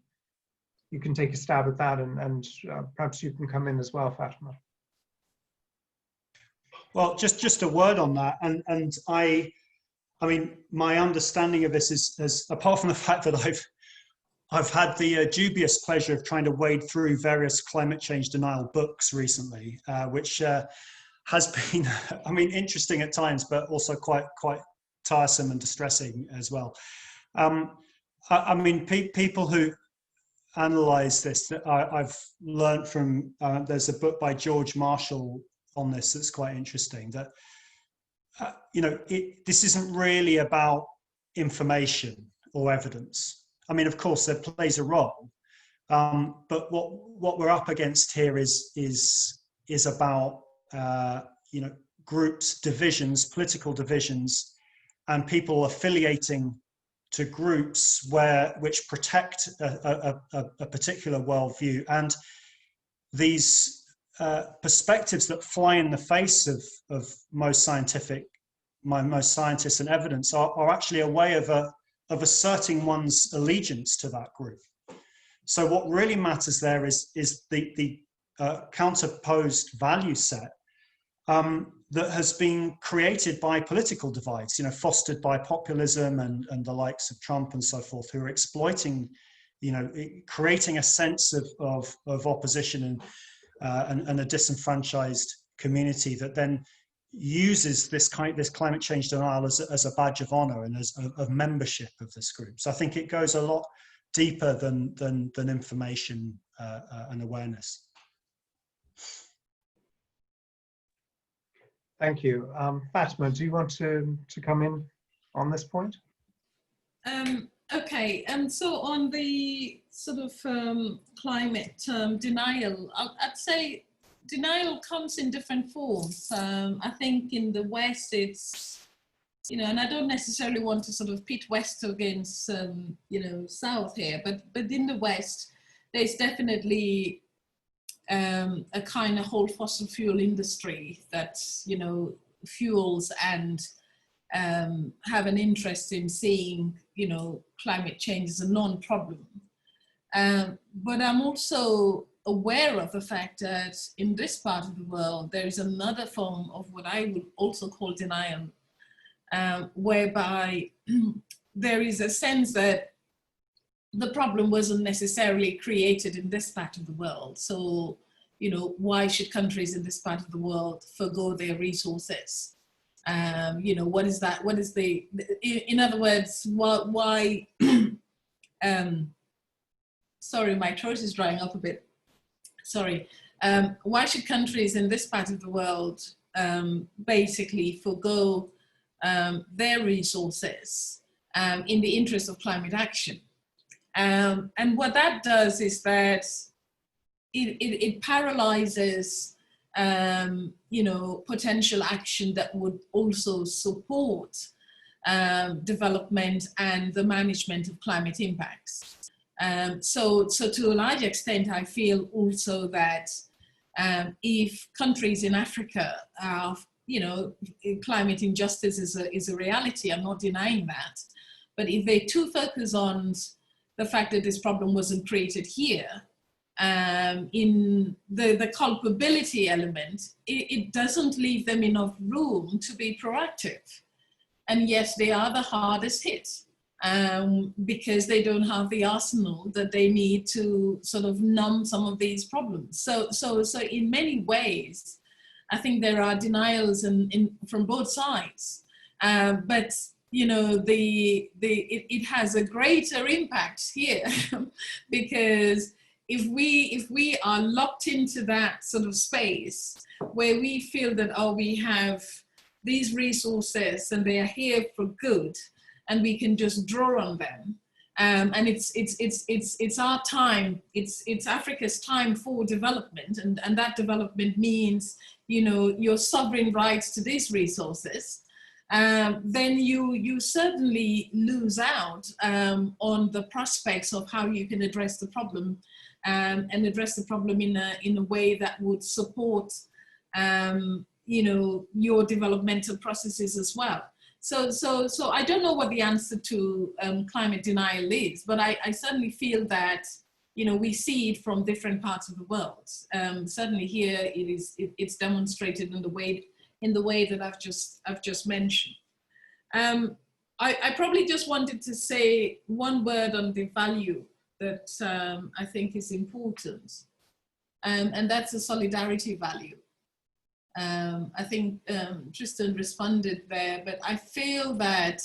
take a stab at that, and perhaps you can come in as well, Fatima. Well, just a word on that, and I I mean, my understanding of this is apart from the fact that I've had the dubious pleasure of trying to wade through various climate change denial books recently, which has been, I mean, interesting at times, but also quite tiresome and distressing as well. I mean, people who analyze this, I've learned from, there's a book by George Marshall on this that's quite interesting, that, you know, this isn't really about information or evidence. I mean, of course, that plays a role, but what we're up against here is about, you know, groups, divisions, political divisions, and people affiliating to groups which protect a particular worldview. And these perspectives that fly in the face of most scientists and evidence are actually a way of asserting one's allegiance to that group. So what really matters there is the counterposed value set that has been created by political divides, you know, fostered by populism and the likes of Trump and so forth, who are exploiting, you know, creating a sense of opposition and a disenfranchised community that then uses this climate change denial as a badge of honor and as a membership of this group. So I think it goes a lot deeper than information and awareness. Thank you. Fatima, do you want to come in on this point? Okay, so on the sort of climate denial, I'd say denial comes in different forms. I think in the West it's, you know, and I don't necessarily want to sort of pit West against, you know, South here, but in the West, there's definitely a kind of whole fossil fuel industry that, you know, fuels and have an interest in seeing, you know, climate change as a non-problem. But I'm also aware of the fact that in this part of the world, there is another form of what I would also call denial, whereby there is a sense that the problem wasn't necessarily created in this part of the world. So, you know, why should countries in this part of the world forgo their resources? You know, what is that? What is the, in other words, why, sorry, my throat is drying up a bit. Sorry. Why should countries in this part of the world basically forgo their resources in the interest of climate action? And what that does is that it paralyzes, you know, potential action that would also support development and the management of climate impacts. So to a large extent, I feel also that if countries in Africa are, you know, climate injustice is a reality, I'm not denying that. But if they too focus on the fact that this problem wasn't created here, in the culpability element, it doesn't leave them enough room to be proactive. And yes, they are the hardest hit because they don't have the arsenal that they need to sort of numb some of these problems. So in many ways, I think there are denials from both sides, but you know, it has a greater impact here because if we are locked into that sort of space where we feel that, oh, we have these resources and they are here for good and we can just draw on them, and it's our time, it's Africa's time for development, and that development means, you know, your sovereign rights to these resources, then you certainly lose out on the prospects of how you can address the problem, and address the problem in a way that would support, you know, your developmental processes as well. So I don't know what the answer to climate denial is, but I certainly feel that, you know, we see it from different parts of the world. Certainly here it's demonstrated in the way that I've just mentioned. I probably just wanted to say one word on the value that I think is important, and that's the solidarity value. I think Tristan responded there, but I feel that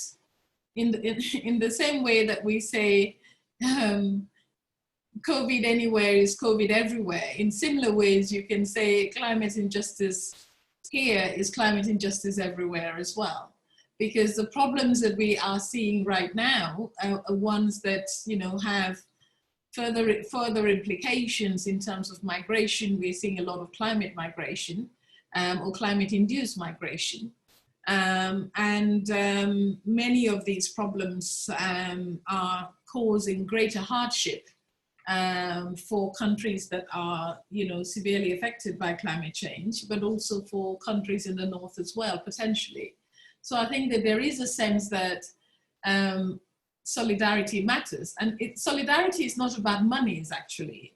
in the same way that we say COVID anywhere is COVID everywhere, in similar ways you can say climate injustice here is climate injustice everywhere as well. Because the problems that we are seeing right now are ones that, you know, have further implications in terms of migration. We're seeing a lot of climate migration or climate-induced migration. Many of these problems are causing greater hardship for countries that are, you know, severely affected by climate change, but also for countries in the north as well, potentially. So I think that there is a sense that solidarity matters. And solidarity is not about monies, actually.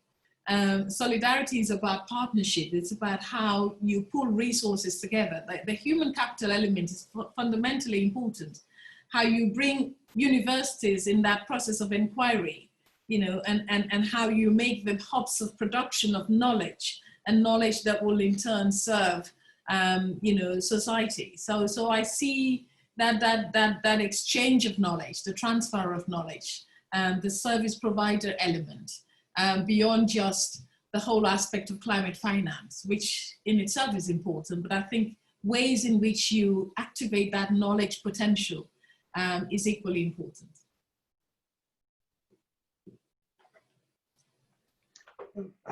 Solidarity is about partnership. It's about how you pull resources together. The human capital element is fundamentally important. How you bring universities in that process of inquiry, you know, and how you make them hubs of production of knowledge, and knowledge that will in turn serve you know, society. So I see that exchange of knowledge, the transfer of knowledge, the service provider element, beyond just the whole aspect of climate finance, which in itself is important, but I think ways in which you activate that knowledge potential is equally important.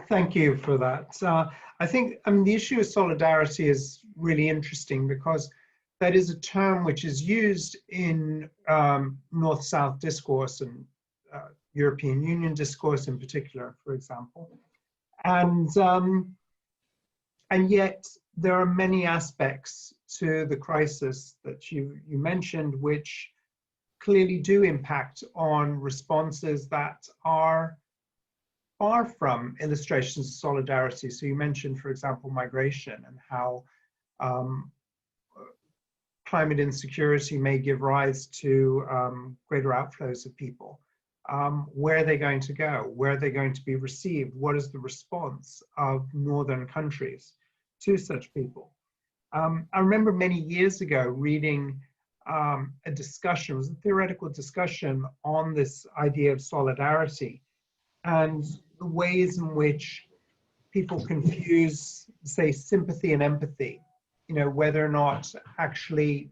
Thank you for that. I think, I mean, the issue of solidarity is really interesting because that is a term which is used in North-South discourse and European Union discourse in particular, for example. And yet there are many aspects to the crisis that you mentioned which clearly do impact on responses that are far from illustrations of solidarity. So you mentioned, for example, migration and how climate insecurity may give rise to greater outflows of people. Where are they going to go? Where are they going to be received? What is the response of northern countries to such people? I remember many years ago reading a discussion, it was a theoretical discussion on this idea of solidarity and the ways in which people confuse, say, sympathy and empathy, you know, whether or not actually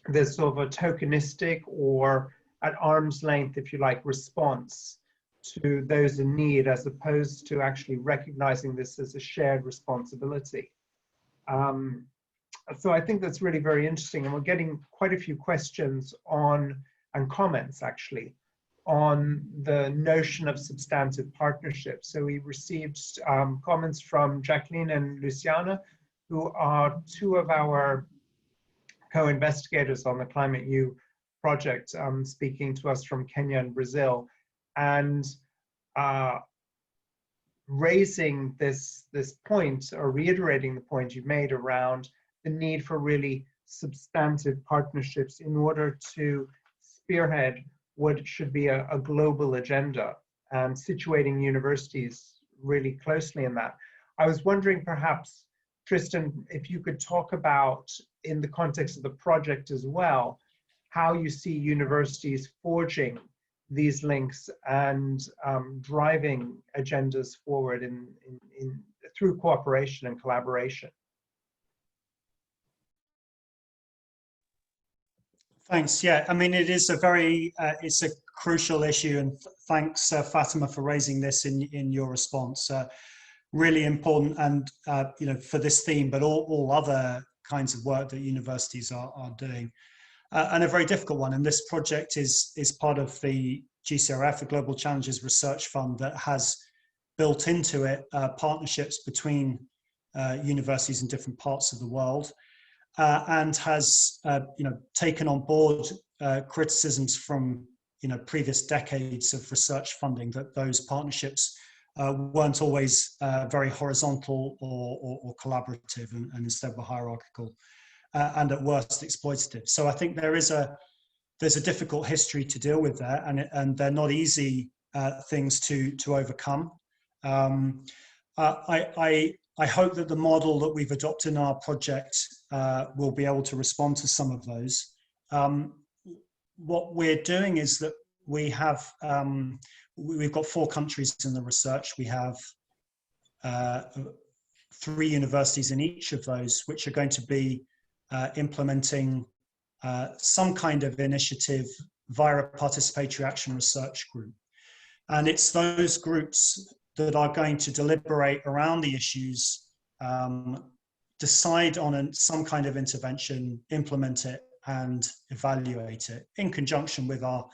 there's sort of a tokenistic or at arm's length, if you like, response to those in need, as opposed to actually recognizing this as a shared responsibility. So I think that's really very interesting, and we're getting quite a few questions on, and comments actually, on the notion of substantive partnership. So we received comments from Jacqueline and Luciana, who are two of our co-investigators on the Climate U project, speaking to us from Kenya and Brazil, and raising this point, or reiterating the point you made around the need for really substantive partnerships in order to spearhead what should be a global agenda, and situating universities really closely in that. I was wondering perhaps, Tristan, if you could talk about, in the context of the project as well, how you see universities forging these links and driving agendas forward through cooperation and collaboration. Thanks. Yeah, I mean, it is a very, it's a crucial issue, and thanks, Fatima, for raising this in your response. Really important, and you know, for this theme, but all other kinds of work that universities are doing, and a very difficult one. And this project is part of the GCRF, the Global Challenges Research Fund, that has built into it partnerships between universities in different parts of the world. And has you know, taken on board criticisms from, you know, previous decades of research funding, that those partnerships weren't always very horizontal or collaborative, and instead were hierarchical and at worst exploitative. So I think there is a there's a difficult history to deal with there, and they're not easy things to overcome. I hope that the model that we've adopted in our project will be able to respond to some of those. What we're doing is that we've got 4 countries in the research. We have 3 universities in each of those, which are going to be implementing some kind of initiative via a participatory action research group. And it's those groups that are going to deliberate around the issues, decide on some kind of intervention, implement it, and evaluate it in conjunction with our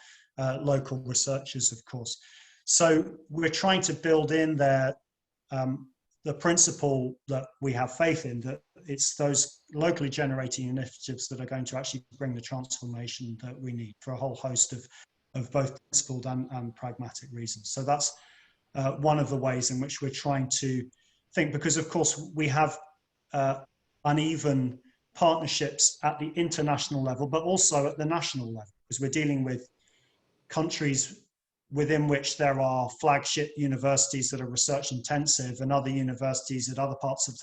local researchers, of course. So we're trying to build in there the principle that we have faith in, that it's those locally generating initiatives that are going to actually bring the transformation that we need for a whole host of both principled and pragmatic reasons. So that's one of the ways in which we're trying to think, because of course we have uneven partnerships at the international level, but also at the national level, because we're dealing with countries within which there are flagship universities that are research intensive, and other universities at other parts of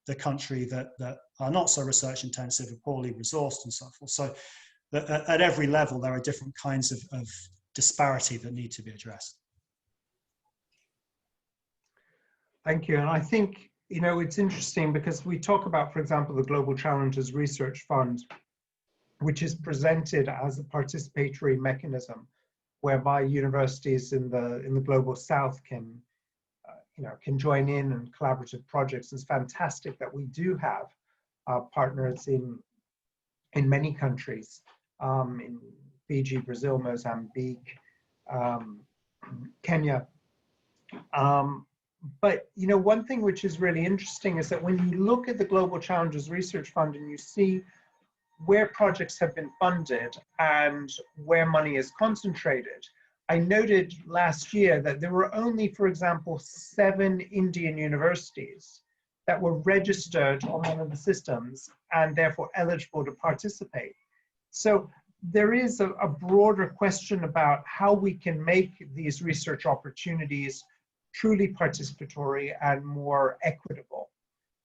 the country that are not so research intensive, are poorly resourced and so forth. So at every level, there are different kinds of disparity that need to be addressed. Thank you. And I think, you know, it's interesting because we talk about, for example, the Global Challenges Research Fund, which is presented as a participatory mechanism whereby universities in the global south can, can join in collaborative projects. It's fantastic that we do have partners in many countries, in Fiji, Brazil, Mozambique, Kenya. But one thing which is really interesting is that when you look at the Global Challenges Research Fund and you see where projects have been funded and where money is concentrated, I noted last year that there were only, for example, 7 Indian universities that were registered on one of the systems and therefore eligible to participate. So there is a broader question about how we can make these research opportunities truly participatory and more equitable.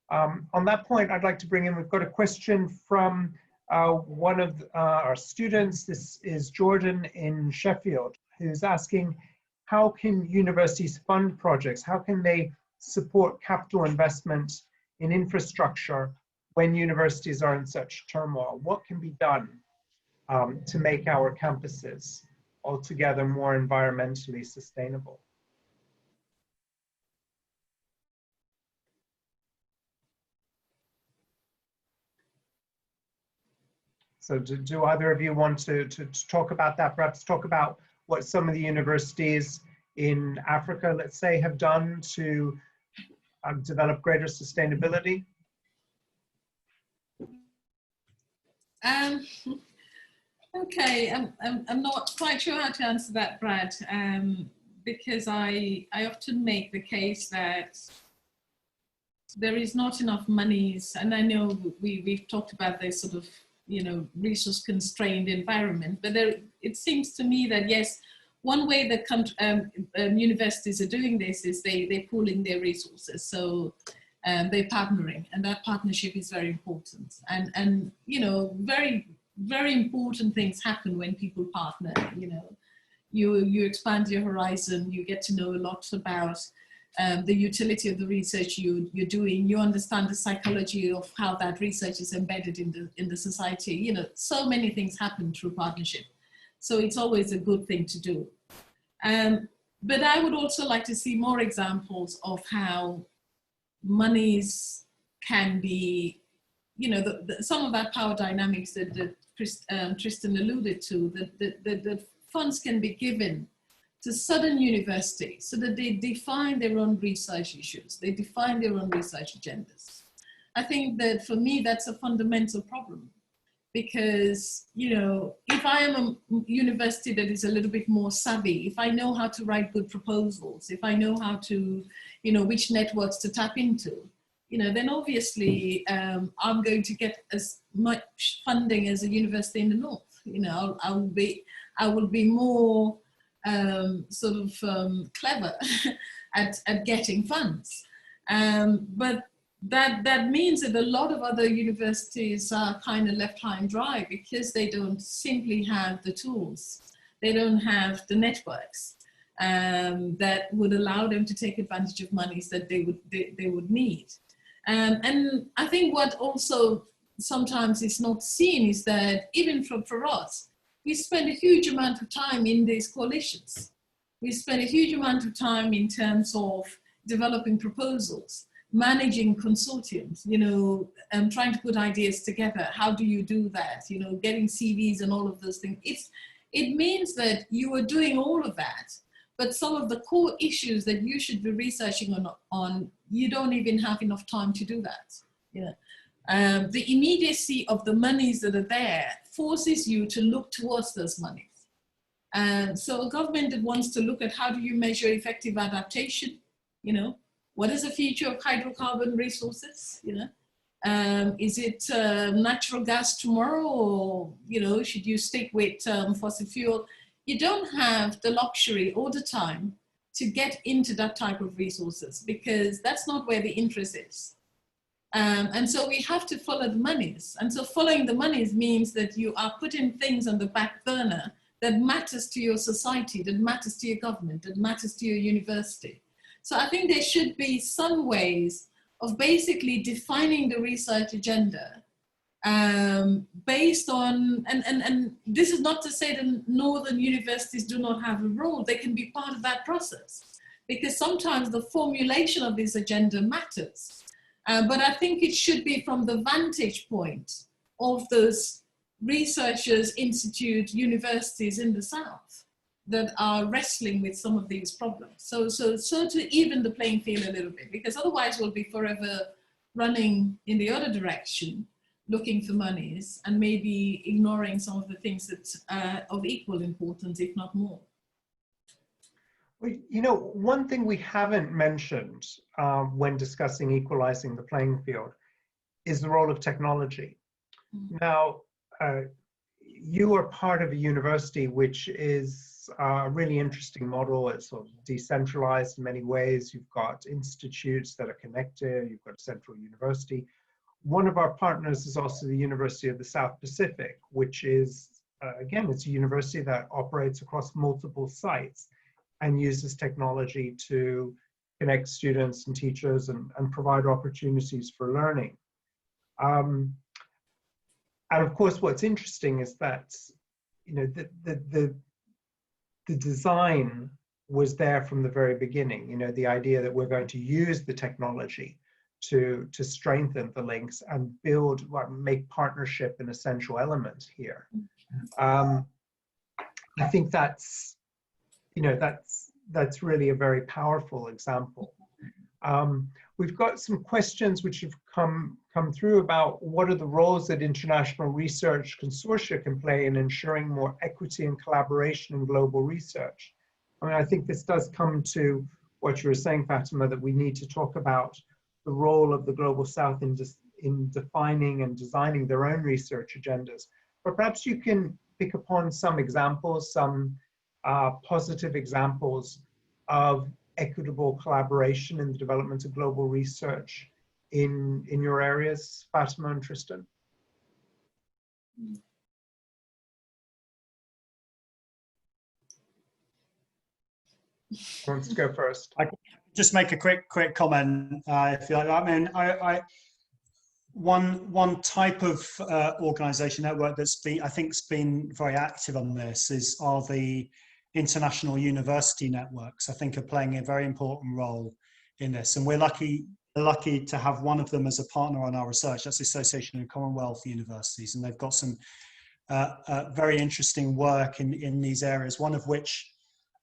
On that point, I'd like to bring in, we've got a question from one of our students. This is Jordan in Sheffield, who's asking, how can universities fund projects? How can they support capital investment in infrastructure when universities are in such turmoil? What can be done to make our campuses altogether more environmentally sustainable? So do either of you want to talk about that? Perhaps talk about what some of the universities in Africa, let's say, have done to develop greater sustainability? Okay, I'm not quite sure how to answer that, Brad, because I often make the case that there is not enough monies, and I know we've talked about this sort of resource constrained environment, but it seems to me that yes, one way that universities are doing this is they're pooling their resources. So they're partnering, and that partnership is very important. And very, very important things happen when people partner. You expand your horizon, you get to know a lot about the utility of the research you're doing. You understand the psychology of how that research is embedded in the society. So many things happen through partnership. So it's always a good thing to do. But I would also like to see more examples of how monies can be, some of that power dynamics that Tristan alluded to, that funds can be given to southern universities so that they define their own research issues, they define their own research agendas. I think that for me, that's a fundamental problem, because, if I am a university that is a little bit more savvy, if I know how to write good proposals, if I know how to, which networks to tap into, then obviously I'm going to get as much funding as a university in the north, You know, I will be more clever at getting funds. But that means that a lot of other universities are kind of left high and dry because they don't simply have the tools. They don't have the networks that would allow them to take advantage of monies that they would need. And I think what also sometimes is not seen is that even for us, we spend a huge amount of time in these coalitions. We spend a huge amount of time in terms of developing proposals, managing consortiums, you know, trying to put ideas together. How do you do that? You know, getting CVs and all of those things. It means that you are doing all of that, but some of the core issues that you should be researching on you don't even have enough time to do that. You know, the immediacy of the monies that are there forces you to look towards those monies. And so a government that wants to look at how do you measure effective adaptation, you know, what is the future of hydrocarbon resources, you know? Is it natural gas tomorrow, or, you know, should you stick with fossil fuel? You don't have the luxury or the time to get into that type of resources because that's not where the interest is. And so we have to follow the monies. And so following the monies means that you are putting things on the back burner that matters to your society, that matters to your government, that matters to your university. So I think there should be some ways of basically defining the research agenda based on, and this is not to say that northern universities do not have a role. They can be part of that process because sometimes the formulation of this agenda matters. But I think it should be from the vantage point of those researchers, institutes, universities in the South that are wrestling with some of these problems. So to even the playing field a little bit, because otherwise we'll be forever running in the other direction, looking for monies and maybe ignoring some of the things that are of equal importance, if not more. Well, you know, one thing we haven't mentioned when discussing equalizing the playing field is the role of technology. Mm-hmm. Now, you are part of a university which is a really interesting model. It's sort of decentralized in many ways. You've got institutes that are connected. You've got a central university. One of our partners is also the University of the South Pacific, which is, again, it's a university that operates across multiple sites and uses technology to connect students and teachers and provide opportunities for learning. And of course, what's interesting is that, you know, the design was there from the very beginning. You know, the idea that we're going to use the technology to strengthen the links and build, make partnership an essential element here. I think that's, you know, that's really a very powerful example. We've got some questions which have come through about what are the roles that international research consortia can play in ensuring more equity and collaboration in global research. I mean, I think this does come to what you were saying, Fatima, that we need to talk about the role of the Global South in defining and designing their own research agendas. But perhaps you can pick upon some examples, some positive examples of equitable collaboration in the development of global research in your areas, Fatima and Tristan. Who wants to go first? I can just make a quick comment, if you like. I mean, one type of organisation network that's been, I think, been very active on this are the international university networks. I think are playing a very important role in this, and we're lucky to have one of them as a partner on our research. That's the Association of Commonwealth Universities, and they've got some very interesting work in these areas. One of which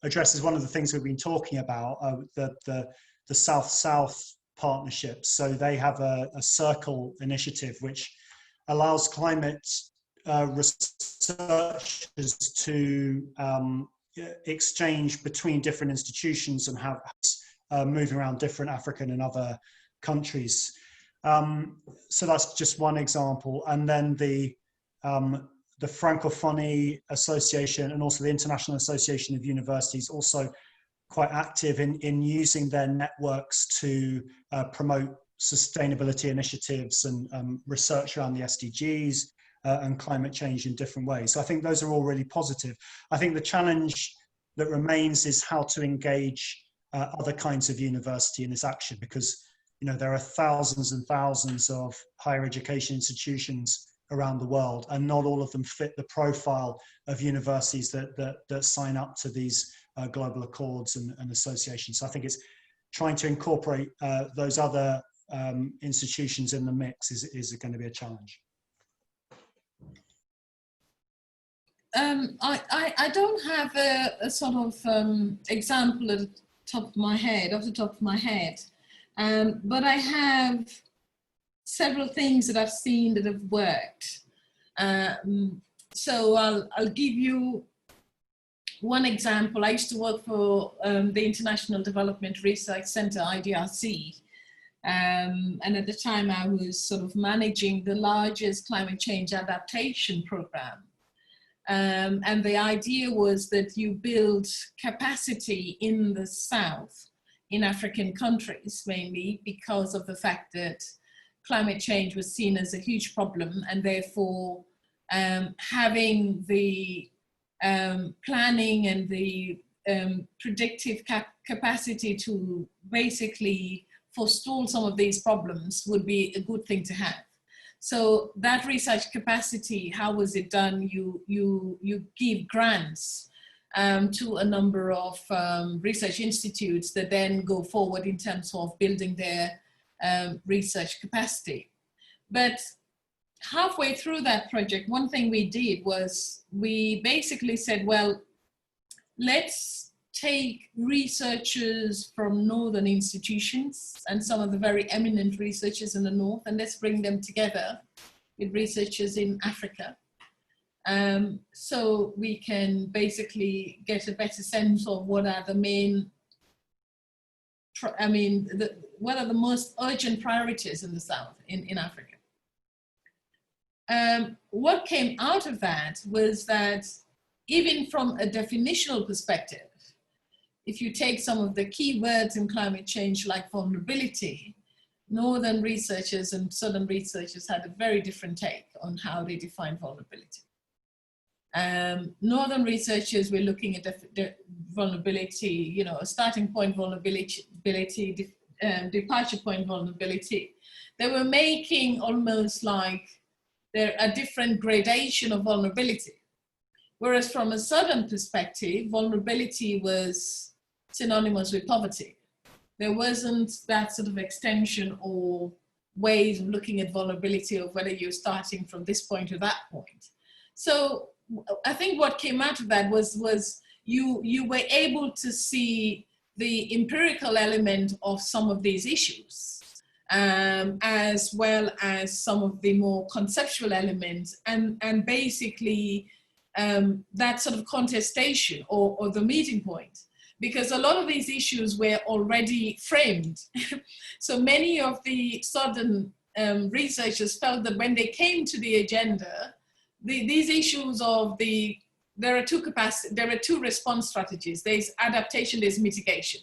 addresses one of the things we've been talking about, the South-South partnerships. So they have a Circle initiative which allows climate researchers to exchange between different institutions and have moving around different African and other countries. So that's just one example. And then the the Francophonie Association and also the International Association of Universities also quite active in using their networks to promote sustainability initiatives and research around the SDGs and climate change in different ways. So I think those are all really positive. I think the challenge that remains is how to engage other kinds of university in this action, because there are thousands and thousands of higher education institutions around the world, and not all of them fit the profile of universities that sign up to these global accords and associations. So I think it's trying to incorporate those other institutions in the mix is going to be a challenge. I don't have a sort of example at the top of my head, but I have several things that I've seen that have worked. So I'll give you one example. I used to work for the International Development Research Center, IDRC. And at the time I was sort of managing the largest climate change adaptation program. And the idea was that you build capacity in the South, in African countries, mainly because of the fact that climate change was seen as a huge problem, and therefore having the planning and the predictive capacity to basically forestall some of these problems would be a good thing to have. So that research capacity, how was it done? You give grants to a number of research institutes that then go forward in terms of building their research capacity. But halfway through that project, one thing we did was we basically said, well, let's take researchers from northern institutions and some of the very eminent researchers in the north, and let's bring them together with researchers in Africa. So we can basically get a better sense of what are the main, what are the most urgent priorities in the South, in Africa. What came out of that was that even from a definitional perspective, if you take some of the key words in climate change like vulnerability, northern researchers and southern researchers had a very different take on how they define vulnerability. Northern researchers were looking at vulnerability, a starting point vulnerability, departure point vulnerability. They were making almost like there a different gradation of vulnerability. Whereas from a southern perspective, vulnerability was synonymous with poverty. There wasn't that sort of extension or ways of looking at vulnerability of whether you're starting from this point or that point. So I think what came out of that was you were able to see the empirical element of some of these issues, as well as some of the more conceptual elements, and basically that sort of contestation or the meeting point, because a lot of these issues were already framed. So many of the southern researchers felt that when they came to the agenda, these issues of there are two response strategies. There's adaptation, there's mitigation.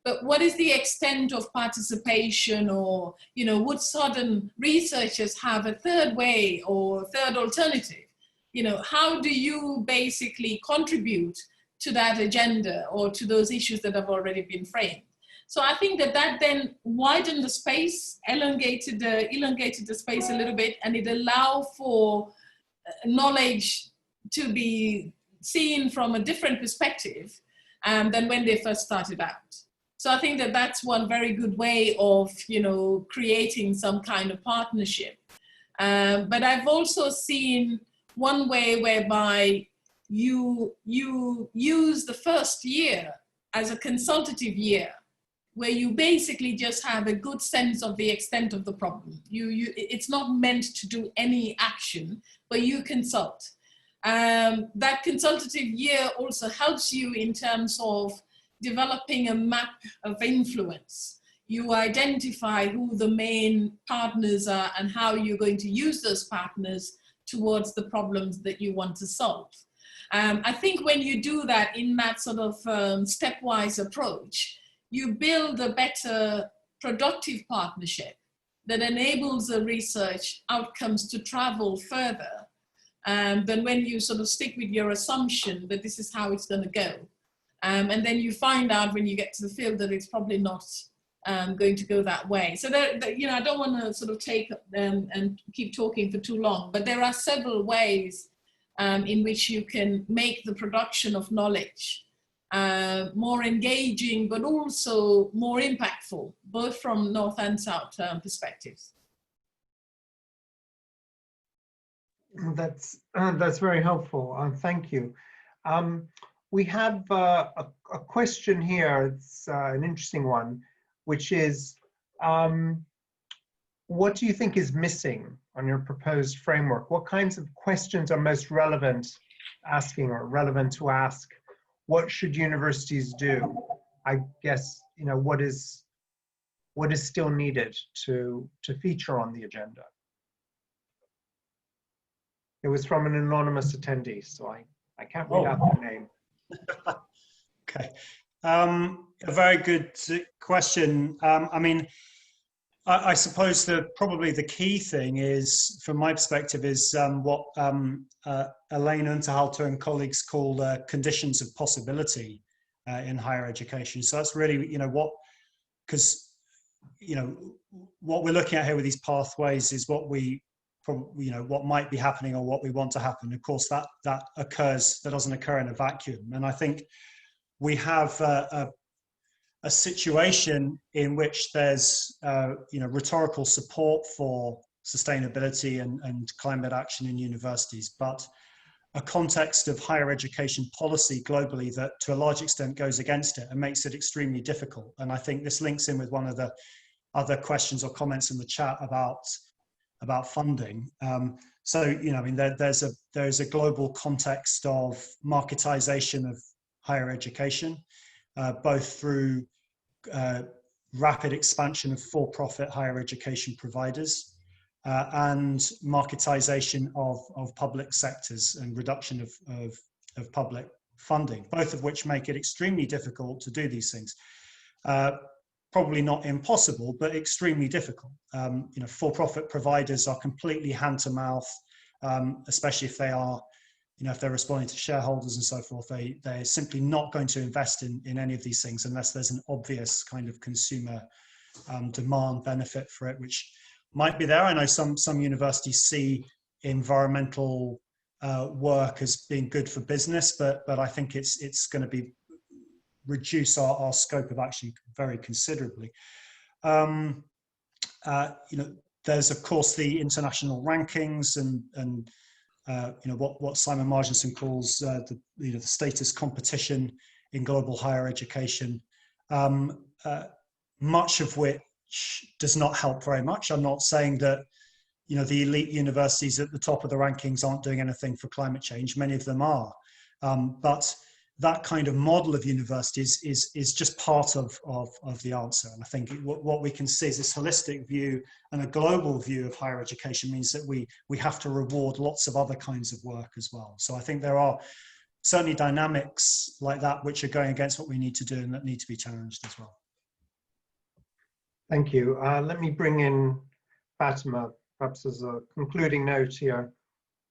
But what is the extent of participation, or would southern researchers have a third way or third alternative? How do you basically contribute to that agenda or to those issues that have already been framed? So I think that then widened the space, elongated the space a little bit, and it allowed for knowledge to be seen from a different perspective than when they first started out. So I think that that's one very good way of, creating some kind of partnership. But I've also seen one way whereby you use the first year as a consultative year, where you basically just have a good sense of the extent of the problem. It's not meant to do any action, but you consult. That consultative year also helps you in terms of developing a map of influence. You identify who the main partners are and how you're going to use those partners towards the problems that you want to solve. I think when you do that in that sort of stepwise approach, you build a better productive partnership that enables the research outcomes to travel further than when you sort of stick with your assumption that this is how it's going to go. And then you find out when you get to the field that it's probably not going to go that way. So you know, I don't want to sort of take and keep talking for too long, but there are several ways in which you can make the production of knowledge more engaging, but also more impactful, both from North and South perspectives. That's very helpful. Thank you. We have a question here. It's an interesting one, which is, what do you think is missing on your proposed framework? What kinds of questions are most relevant asking, or relevant to ask? What should universities do? I guess, you know, what is still needed to feature on the agenda? It was from an anonymous attendee, so I can't read out their name. Okay, a very good question. I mean, I suppose probably the key thing is, from my perspective, is what Elaine Unterhalter and colleagues call conditions of possibility in higher education. So that's really, you know, because you know, what we're looking at here with these pathways is what you know, what might be happening or what we want to happen. Of course, that doesn't occur in a vacuum. And I think we have a situation in which there's you know, rhetorical support for sustainability and climate action in universities, but a context of higher education policy globally that to a large extent goes against it and makes it extremely difficult. And I think this links in with one of the other questions or comments in the chat about funding. So, you know, I mean, there's a global context of marketization of higher education, both through rapid expansion of for-profit higher education providers and marketization of public sectors and reduction of public funding, both of which make it extremely difficult to do these things. Probably not impossible, but extremely difficult. You know, for-profit providers are completely hand-to-mouth, especially if they are, you know, if they're responding to shareholders and so forth. They're simply not going to invest in any of these things unless there's an obvious kind of consumer demand benefit for it, which might be there. I know some universities see environmental work as being good for business, but I think it's going to be reduce our scope of action very considerably. You know, there's of course the international rankings and you know, what Simon Marginson calls the status competition in global higher education, much of which does not help very much. I'm not saying that, you know, the elite universities at the top of the rankings aren't doing anything for climate change. Many of them are, but that kind of model of universities is just part of the answer. And I think what we can see is this holistic view and a global view of higher education means that we have to reward lots of other kinds of work as well. So I think there are certainly dynamics like that which are going against what we need to do and that need to be challenged as well. Thank you. Let me bring in Fatima, perhaps as a concluding note here.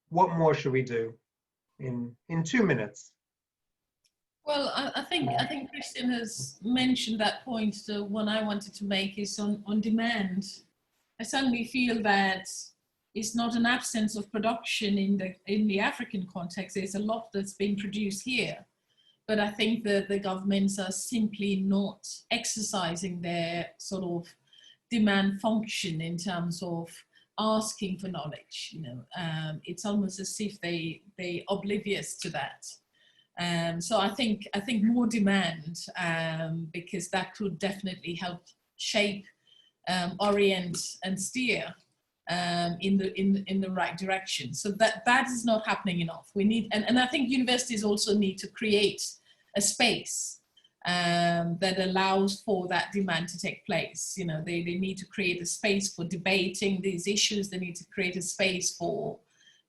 What more should we do in 2 minutes? Well, I think Christian has mentioned that point. The one I wanted to make is on demand. I certainly feel that it's not an absence of production in the African context. There's a lot that's being produced here, but I think that the governments are simply not exercising their sort of demand function in terms of asking for knowledge. You know, it's almost as if they oblivious to that. So I think more demand, because that could definitely help shape, orient, and steer in the right direction. So that is not happening enough. We need, and I think universities also need to create a space that allows for that demand to take place. You know, they need to create a space for debating these issues. They need to create a space for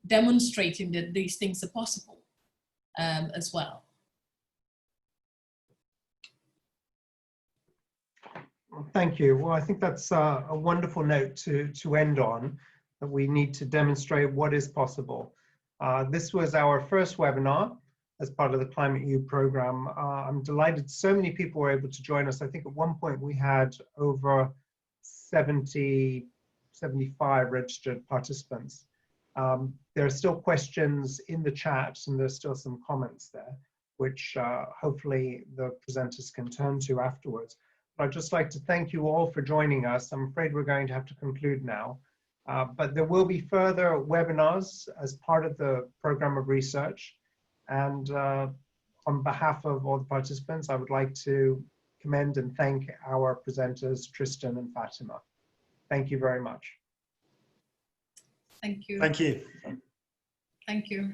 demonstrating that these things are possible as well. Thank you. Well, I think that's a wonderful note to end on, that we need to demonstrate what is possible. This was our first webinar as part of the Climate U program. I'm delighted so many people were able to join us. I think at one point we had over 70, 75 registered participants. There are still questions in the chat, and there's still some comments there, which hopefully the presenters can turn to afterwards. But I'd just like to thank you all for joining us. I'm afraid we're going to have to conclude now, but there will be further webinars as part of the program of research. And on behalf of all the participants, I would like to commend and thank our presenters, Tristan and Fatima. Thank you very much. Thank you. Thank you. Thank you.